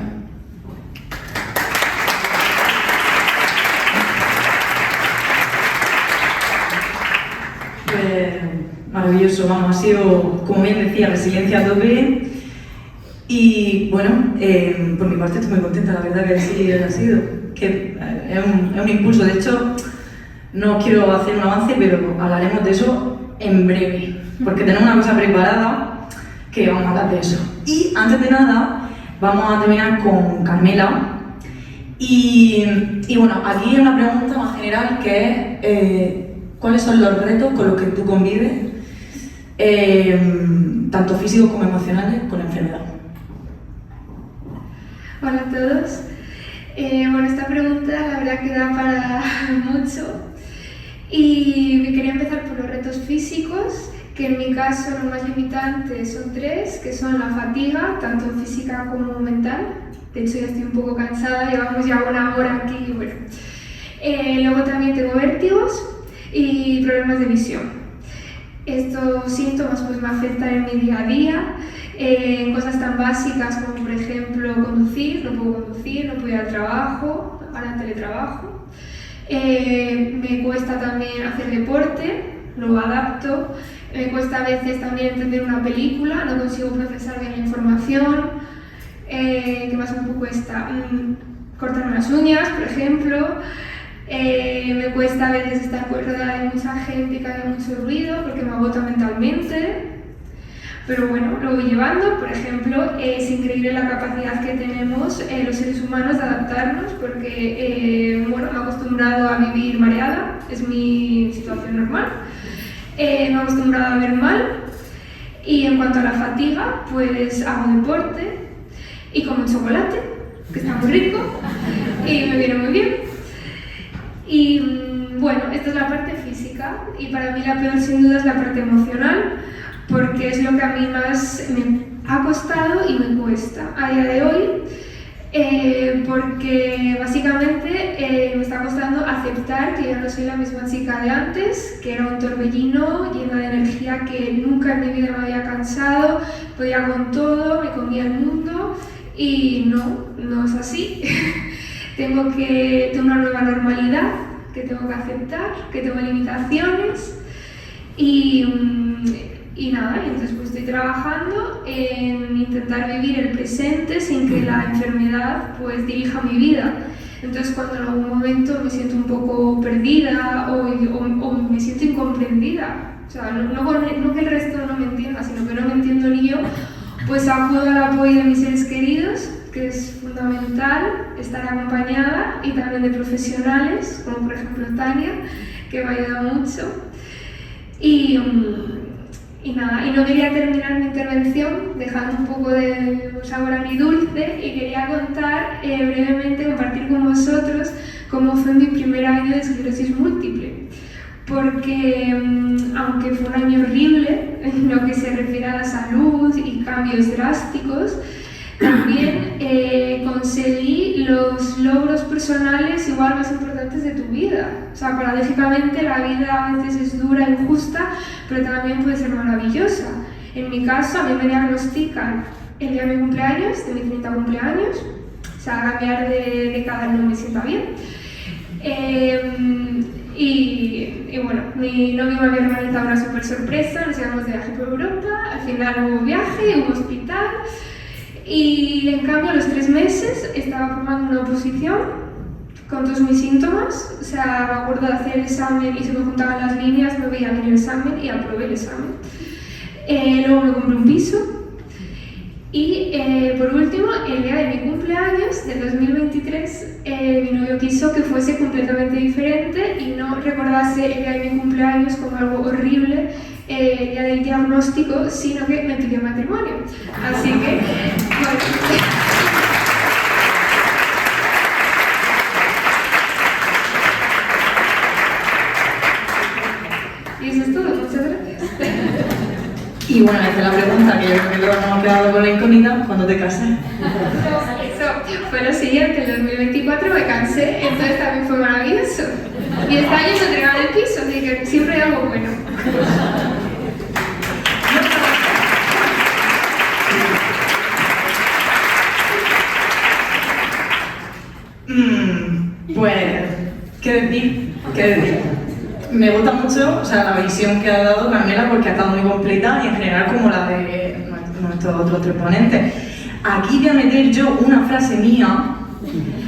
Pues maravilloso, vamos, ha sido, como bien decía, resiliencia a tope. Y bueno, por mi parte estoy muy contenta, la verdad que sí ha sido, que es un impulso. De hecho, no quiero hacer un avance, pero hablaremos de eso en breve, porque tenemos una cosa preparada que vamos a hablar de eso. Y antes de nada, vamos a terminar con Carmela. Y bueno, aquí hay una pregunta más general que es ¿cuáles son los retos con los que tú convives, tanto físicos como emocionales, con la enfermedad?
Hola a todos. Bueno, esta pregunta la verdad que da para mucho, y me quería empezar por los retos físicos, que en mi caso los más limitantes son 3, que son la fatiga, tanto física como mental. De hecho ya estoy un poco cansada, llevamos ya 1 hora aquí y bueno. Luego también tengo vértigos y problemas de visión. Estos síntomas pues me afectan en mi día a día, en cosas tan básicas como por ejemplo conducir, no puedo conducir, no puedo ir al trabajo, ahora teletrabajo. Me cuesta también hacer deporte, lo adapto. Me cuesta a veces también entender una película, no consigo procesar bien la información. ¿Qué más me cuesta? Cortarme las uñas, por ejemplo. Me cuesta a veces estar rodeada de mucha gente y que haya mucho ruido porque me agota mentalmente. Pero bueno, lo voy llevando. Por ejemplo, es increíble la capacidad que tenemos los seres humanos de adaptarnos, porque bueno, me he acostumbrado a vivir mareada, es mi situación normal. Me he acostumbrado a ver mal, y en cuanto a la fatiga, pues hago deporte y como chocolate, que está muy rico y me viene muy bien. Y bueno, esta es la parte física, y para mí la peor sin duda es la parte emocional, porque es lo que a mí más me ha costado y me cuesta a día de hoy, porque básicamente me está costando aceptar que ya no soy la misma chica de antes, que era un torbellino llena de energía, que nunca en mi vida me había cansado, podía con todo, me comía el mundo, y no es así. Tengo una nueva normalidad que tengo que aceptar, que tengo limitaciones, y nada, y entonces pues estoy trabajando en intentar vivir el presente sin que la enfermedad pues dirija mi vida. Entonces cuando en algún momento me siento un poco perdida o me siento incomprendida, o sea, no que el resto no me entienda, sino que no me entiendo ni yo, pues acudo al apoyo de mis seres queridos, que es fundamental estar acompañada, y también de profesionales, como por ejemplo Tania, que me ayuda mucho. Y nada, y no quería terminar mi intervención dejando un poco de sabor agridulce, y quería contar brevemente, compartir con vosotros cómo fue mi primer año de esclerosis múltiple. Porque aunque fue un año horrible en lo que se refiere a la salud y cambios drásticos, también conseguí los logros personales igual más importantes de tu vida. O sea, paradójicamente la vida a veces es dura e injusta, pero también puede ser maravillosa. En mi caso, a mí me diagnostican el día de mi cumpleaños, de mi 30 cumpleaños. O sea, cambiar de década no me sienta bien. Y bueno, mi novio me había organizado una super sorpresa, nos íbamos de viaje por Europa, al final hubo viaje, hubo hospital, y en cambio a los 3 meses estaba formando una oposición con todos mis síntomas. O sea, me acuerdo de hacer el examen y se me juntaban las líneas, me veía bien el examen y aprobé el examen. Luego me compré un piso. Y por último, el día de mi cumpleaños, del 2023, mi novio quiso que fuese completamente diferente y no recordase el día de mi cumpleaños como algo horrible, el día del diagnóstico, sino que me pidió matrimonio. Así que, bueno. Y eso es todo, muchas gracias.
Y bueno, esta es la pregunta que yo creo que todos nos hemos quedado con la incógnita: ¿cuándo te casas?
Eso fue lo siguiente, en 2024 me cansé, entonces también fue maravilloso. Y este año me entregaron el piso, así que siempre hay algo bueno.
Pues, ¿qué decir? Me gusta mucho, o sea, la visión que ha dado Carmela, porque ha estado muy completa y en general como la de nuestros otros 3 ponentes. Aquí voy a meter yo una frase mía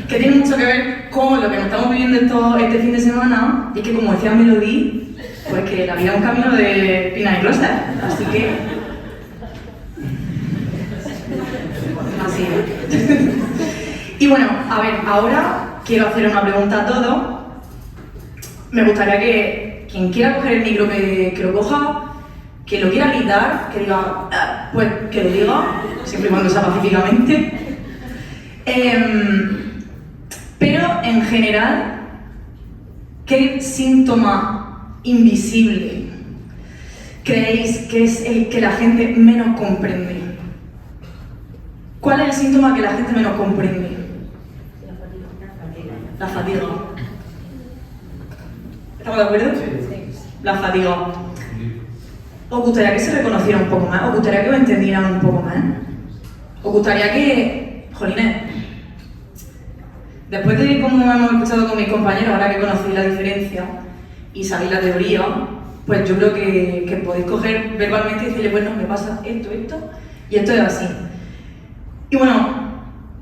que tiene mucho que ver con lo que nos estamos viviendo este fin de semana, y que, como decía Melody, pues que la vida es un camino de pina y closet, así que... así. Y bueno, a ver, ahora quiero hacer una pregunta a todos. Me gustaría que quien quiera coger el micro que lo coja, que lo quiera gritar, que diga, pues que lo diga, siempre y cuando sea pacíficamente. Pero en general, ¿qué síntoma invisible creéis que es el que la gente menos comprende? ¿Cuál es el síntoma que la gente menos comprende? La fatiga. ¿Estamos de acuerdo? Sí. La fatiga. ¿Os gustaría que se reconociera un poco más? ¿Os gustaría que lo entendieran un poco más? ¿Os gustaría que... Jolines, después de cómo hemos escuchado con mis compañeros, ahora que conocéis la diferencia y sabéis la teoría, pues yo creo que podéis coger verbalmente y decirle, bueno, me pasa esto, y esto es así. Y bueno,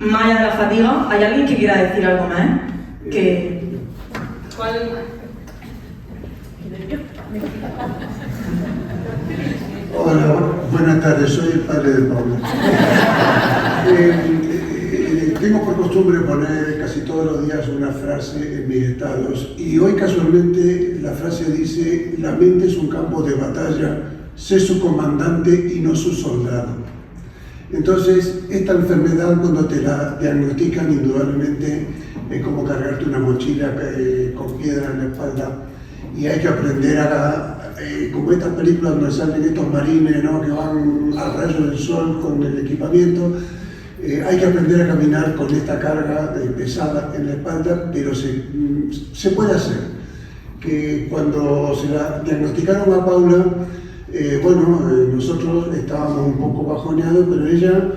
más allá de la fatiga, ¿hay alguien que quiera decir algo más? ¿Cuál?
Hola, buenas tardes, soy el padre de Paula. Tengo por costumbre poner casi todos los días una frase en mis estados, y hoy casualmente la frase dice: la mente es un campo de batalla, sé su comandante y no su soldado. Entonces, esta enfermedad, cuando te la diagnostican, indudablemente es como cargarte una mochila con piedra en la espalda, y hay que aprender como estas películas donde salen estos marines, ¿no?, que van al rayo del sol con el equipamiento. Hay que aprender a caminar con esta carga pesada en la espalda, pero se puede hacer. Que cuando se la diagnosticaron a Paula, nosotros estábamos un poco bajoneados, pero ella,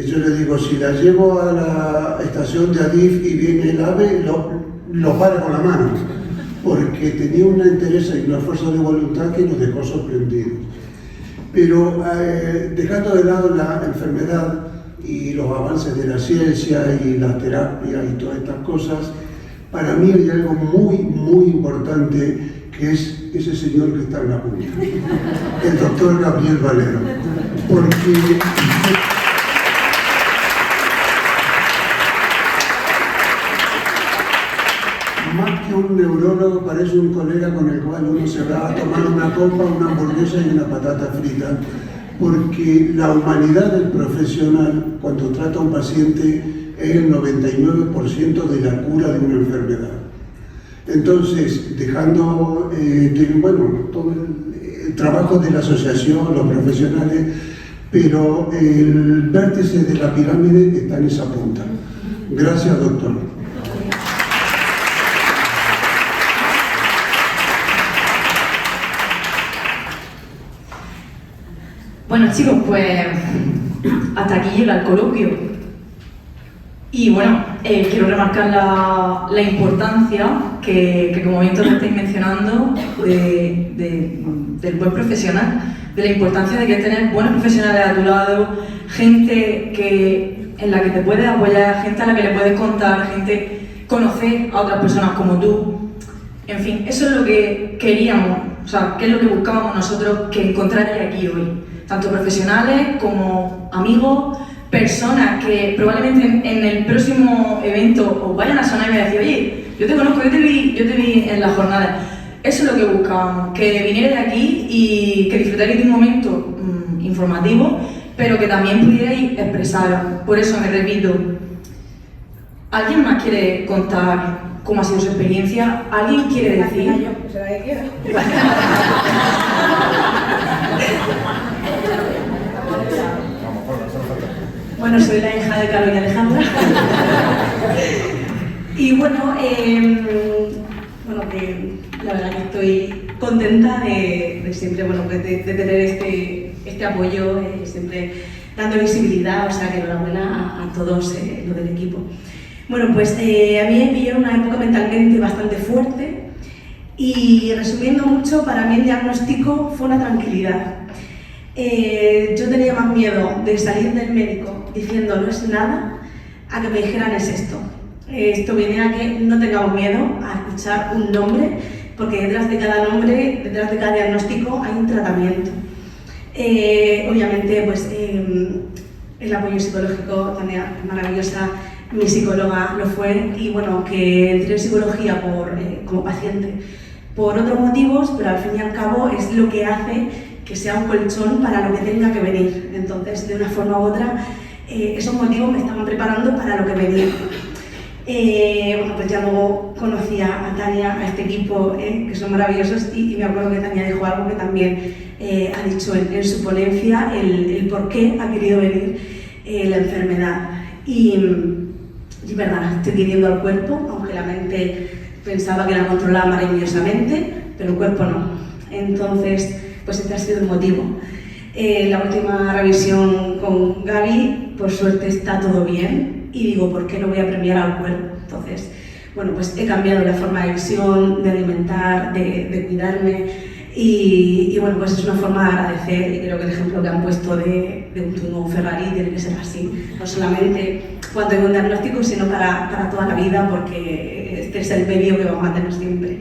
yo le digo, si la llevo a la estación de Adif y viene el AVE, lo para con la mano, porque tenía una entereza y una fuerza de voluntad que nos dejó sorprendidos. Pero dejando de lado la enfermedad y los avances de la ciencia y la terapia y todas estas cosas, para mí hay algo muy, muy importante, que es ese señor que está en la punta, el doctor Gabriel Valero. Porque más que un neurólogo, parece un colega con el cual uno se va a tomar una copa, una hamburguesa y una patata frita, porque la humanidad del profesional, cuando trata a un paciente, es el 99% de la cura de una enfermedad. Entonces, dejando todo el trabajo de la asociación, los profesionales, pero el vértice de la pirámide está en esa punta. Gracias, doctor.
Bueno, chicos, pues hasta aquí llega el coloquio. Y bueno, quiero remarcar la importancia que como bien todos estáis mencionando, del buen profesional, de la importancia de que tener buenos profesionales a tu lado, gente en la que te puedes apoyar, gente a la que le puedes contar, gente conocer a otras personas como tú. En fin, eso es lo que queríamos, o sea, que es lo que buscábamos nosotros que encontrarais aquí hoy. Tanto profesionales como amigos, personas que probablemente en el próximo evento os vayan a sonar y me decir, oye, yo te conozco, yo te vi en la jornada. Eso es lo que buscábamos, que vinierais aquí y que disfrutarais de un momento informativo, pero que también pudierais expresaros. Por eso me repito, ¿alguien más quiere contar cómo ha sido su experiencia? ¿Alguien quiere decir?
Bueno, soy la hija de Carlos y Alejandra. Y bueno, que la verdad que estoy contenta de siempre, de tener este apoyo, siempre dando visibilidad, o sea que enhorabuena a todos los del equipo. Bueno, pues a mí me pilló una época mentalmente bastante fuerte y resumiendo mucho, para mí el diagnóstico fue una tranquilidad. Yo tenía más miedo de salir del médico diciendo no es nada, a que me dijeran es esto. Esto viene a que no tengamos miedo a escuchar un nombre, porque detrás de cada nombre, detrás de cada diagnóstico hay un tratamiento. Obviamente, pues el apoyo psicológico, Tania, maravillosa, mi psicóloga lo fue, y bueno, que entré en psicología como paciente por otros motivos, pero al fin y al cabo es lo que hace que sea un colchón para lo que tenga que venir. Entonces, de una forma u otra, esos motivos me estaban preparando para lo que venía. Bueno, pues ya luego conocí a Tania, a este equipo, que son maravillosos, y me acuerdo que Tania dijo algo que también ha dicho en su ponencia, el por qué ha querido venir la enfermedad. Y verdad, estoy queriendo al cuerpo, aunque la mente pensaba que la controlaba maravillosamente, pero el cuerpo no. Entonces, pues este ha sido el motivo. La última revisión con Gaby, por suerte está todo bien, y digo, ¿por qué no voy a premiar al cuerpo? Entonces, bueno, pues he cambiado la forma de visión, de alimentar, de cuidarme, y bueno, pues es una forma de agradecer, y creo que el ejemplo que han puesto de un nuevo Ferrari tiene que ser así, no solamente cuando hay un diagnóstico, sino para toda la vida, porque este es el medio que vamos a tener siempre.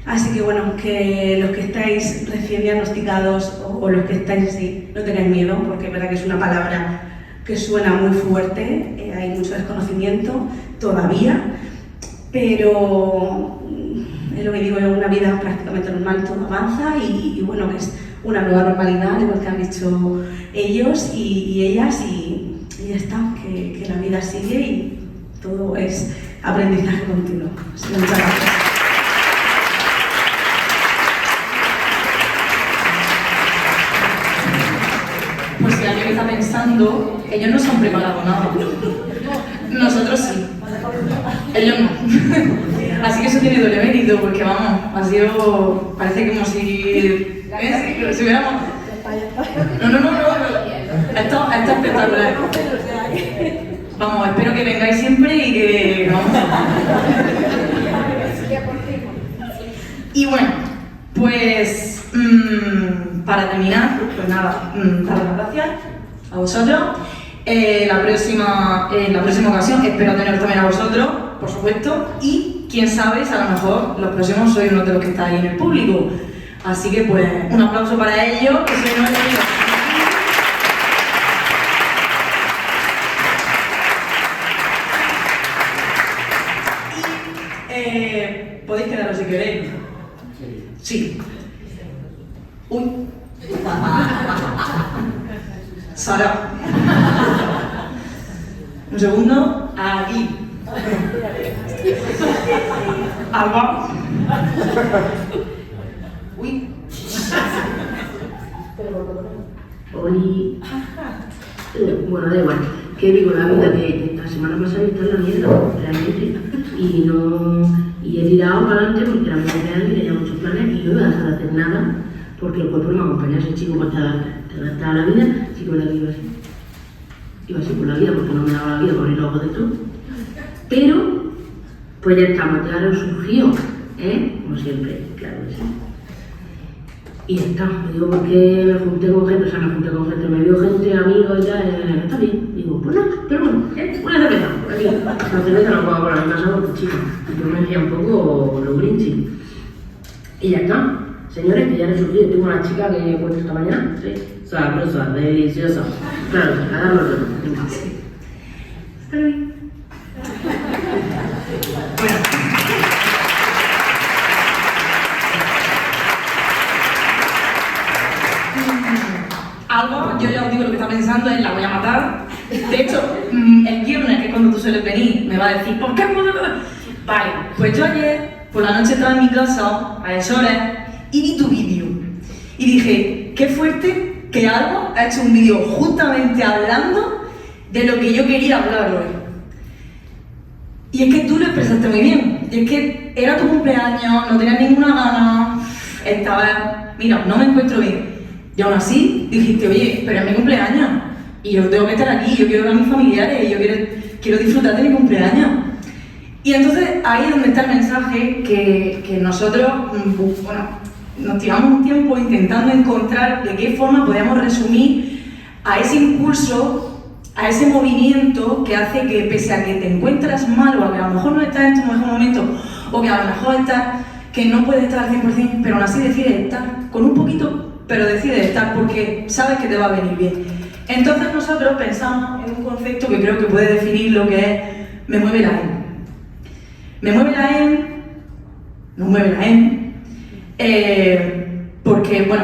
Así que bueno, que los que estáis recién diagnosticados o los que estáis así, no tengáis miedo, porque es verdad que es una palabra que suena muy fuerte, hay mucho desconocimiento todavía, pero es lo que digo, es una vida prácticamente normal, todo avanza y bueno, que es una nueva normalidad, igual que han dicho ellos y ellas, y ya está, que la vida sigue y todo es aprendizaje continuo. Así que muchas gracias.
Pues si alguien está pensando, ellos no se han preparado nada. Nosotros sí. Ellos no. Así que eso tiene doble mérito, porque vamos, ha sido, parece como si hubiéramos... No. Esto es espectacular. Vamos, espero que vengáis siempre y que... Vamos. Y bueno, pues... para terminar, pues nada, dar las gracias a vosotros. La próxima ocasión espero teneros también a vosotros, por supuesto, y quién sabe, a lo mejor los próximos sois uno de los que estáis en el público. Así que pues un aplauso para ellos, que sois unos de ellos. Y podéis quedaros si queréis. Sí. Uy. Sara. Un segundo. Aquí. Alba. Uy. Oli.
Bueno, da igual. Que digo, la vida que esta semana pasada está en la mierda, realmente. Y he tirado para adelante porque era muy real y tenía muchos planes y no iba a dejar de hacer nada porque el cuerpo no me acompañaba. Ese chico pues te adaptaba a la vida, sí que la vida iba así por la vida porque no me daba la vida por abrir los ojos de todo. Pero, pues ya estamos, ya lo surgió, como siempre, claro que sí. Y ya está, me digo porque me junté con gente, me vio gente, amigos y tal, está bien. Digo, pues no, pero bueno, una cerveza, por aquí. La cerveza no puedo poner en casa porque chica, yo me hacía un poco lo grinchy. Y ya está, señores, que ya he surgido, tengo una chica que he puesto esta mañana, sí, sabrosa, deliciosa. Claro, a darlo todo. Está bien.
Algo, yo ya os digo lo que está pensando es la voy a matar. De hecho, el viernes, que es cuando tú sueles venir, me va a decir, ¿por qué? Vale, pues yo ayer por la noche estaba en mi casa, a esas horas, y vi tu vídeo. Y dije, qué fuerte que Alba ha hecho un vídeo justamente hablando de lo que yo quería hablar hoy. Y es que tú lo expresaste muy bien. Y es que era tu cumpleaños, no tenías ninguna gana, estaba, mira, no me encuentro bien. Y aún así dijiste, oye, pero es mi cumpleaños y yo tengo que estar aquí, yo quiero ver a mis familiares y yo quiero disfrutar de mi cumpleaños. Y entonces ahí es donde está el mensaje que nosotros, bueno, nos tiramos un tiempo intentando encontrar de qué forma podíamos resumir a ese impulso, a ese movimiento que hace que pese a que te encuentras mal o a que a lo mejor no estás en tu mejor momento o que a lo mejor estás que no puedes estar al 100%, pero aún así decides estar con un poquito, pero decides estar porque sabes que te va a venir bien. Entonces nosotros pensamos en un concepto que creo que puede definir lo que es me mueve la EN. Me mueve la EN, nos mueve la EN, porque, bueno,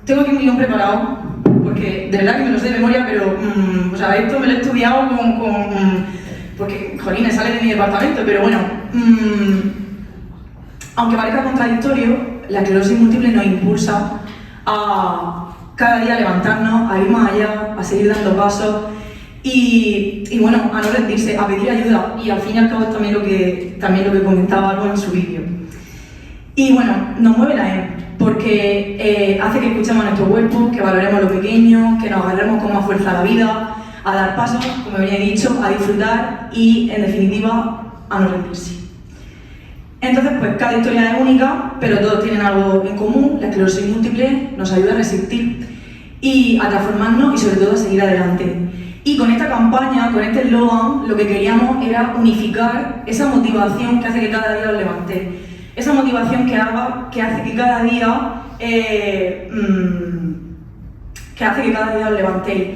tengo aquí un guión preparado, porque de verdad que me lo sé de memoria, pero, o sea, esto me lo he estudiado porque, jolín, sale de mi departamento, pero bueno, aunque parezca contradictorio, la esclerosis múltiple nos impulsa a cada día levantarnos, a ir más allá, a seguir dando pasos y bueno, a no rendirse, a pedir ayuda. Y al fin y al cabo también lo que comentaba algo en su vídeo. Y bueno, nos mueve la EN, porque hace que escuchemos a nuestro cuerpo, que valoremos lo pequeño, que nos agarremos con más fuerza a la vida, a dar pasos, como había dicho, a disfrutar y, en definitiva, a no rendirse. Entonces, pues cada historia es única, pero todos tienen algo en común. La esclerosis múltiple nos ayuda a resistir y a transformarnos y sobre todo a seguir adelante. Y con esta campaña, con este eslogan, lo que queríamos era unificar esa motivación que hace que cada día os levantéis. Esa motivación que hace que cada día os levantéis.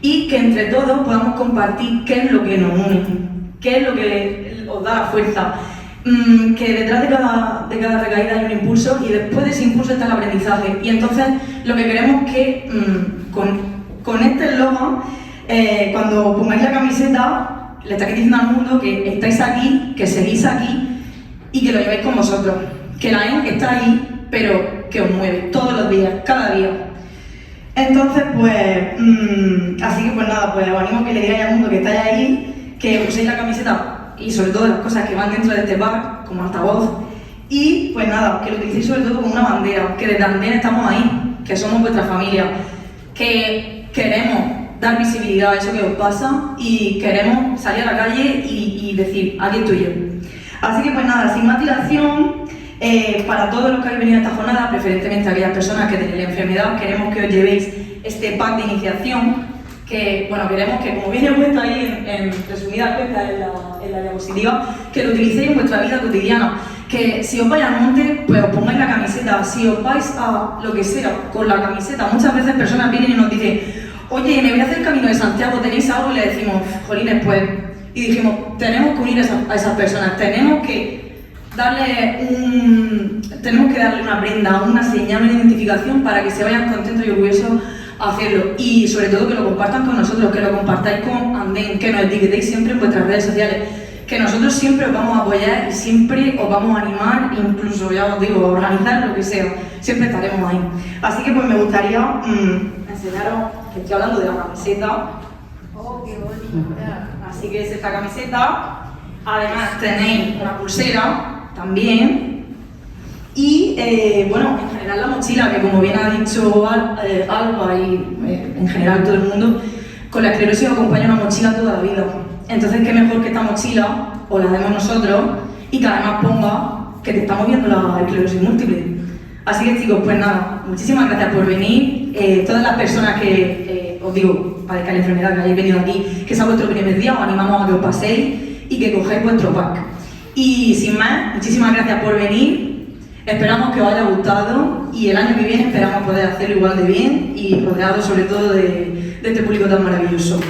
Y que entre todos podamos compartir qué es lo que nos une, qué es lo que os da la fuerza. Que detrás de cada recaída hay un impulso y después de ese impulso está el aprendizaje. Y entonces lo que queremos es que con este eslogan, cuando pongáis la camiseta, le estáis diciendo al mundo que estáis aquí, que seguís aquí y que lo lleváis con vosotros. Que la EN está ahí, pero que os mueve todos los días, cada día. Entonces, pues, así que pues nada, pues os animo a que le digáis al mundo que estáis ahí, que uséis la camiseta y sobre todo las cosas que van dentro de este bar, como altavoz, y pues nada, que lo utilicéis sobre todo como una bandera, que desde Andén estamos ahí, que somos vuestra familia, que queremos dar visibilidad a eso que os pasa y queremos salir a la calle y decir, aquí estoy yo. Así que pues nada, sin más dilación, para todos los que habéis venido a esta jornada, preferentemente aquellas personas que tenéis la enfermedad, queremos que os llevéis este pack de iniciación, que bueno, queremos que, como viene puesto ahí en resumidas cuentas en la diapositiva, que lo utilicéis en vuestra vida cotidiana, que si os vais al monte, pues os pongáis la camiseta, si os vais a lo que sea con la camiseta. Muchas veces personas vienen y nos dicen, oye, me voy a hacer el Camino de Santiago, ¿tenéis algo? Y le decimos, jolines, pues, y dijimos, tenemos que unir a esas personas, tenemos que darle una prenda, una señal, una identificación para que se vayan contentos y orgullosos a hacerlo. Y sobre todo que lo compartan con nosotros, que lo compartáis con Andén, que nos etiquetéis siempre en vuestras redes sociales, que nosotros siempre os vamos a apoyar y siempre os vamos a animar, incluso, ya os digo, a organizar lo que sea, siempre estaremos ahí. Así que pues me gustaría enseñaros, que estoy hablando de la camiseta, Así que es esta camiseta. Además tenéis una pulsera también. Y bueno, en general la mochila, que como bien ha dicho Alba y en general todo el mundo, con la esclerosis acompaña una mochila toda la vida. Entonces, qué mejor que esta mochila os la demos nosotros y que además ponga que te estamos viendo la esclerosis múltiple. Así que chicos, pues nada, muchísimas gracias por venir. Todas las personas que os digo, padezcan la enfermedad, que hayáis venido aquí, que sea vuestro primer día, os animamos a que os paséis y que cogáis vuestro pack. Y sin más, muchísimas gracias por venir. Esperamos que os haya gustado y el año que viene esperamos poder hacerlo igual de bien y rodeado sobre todo de este público tan maravilloso.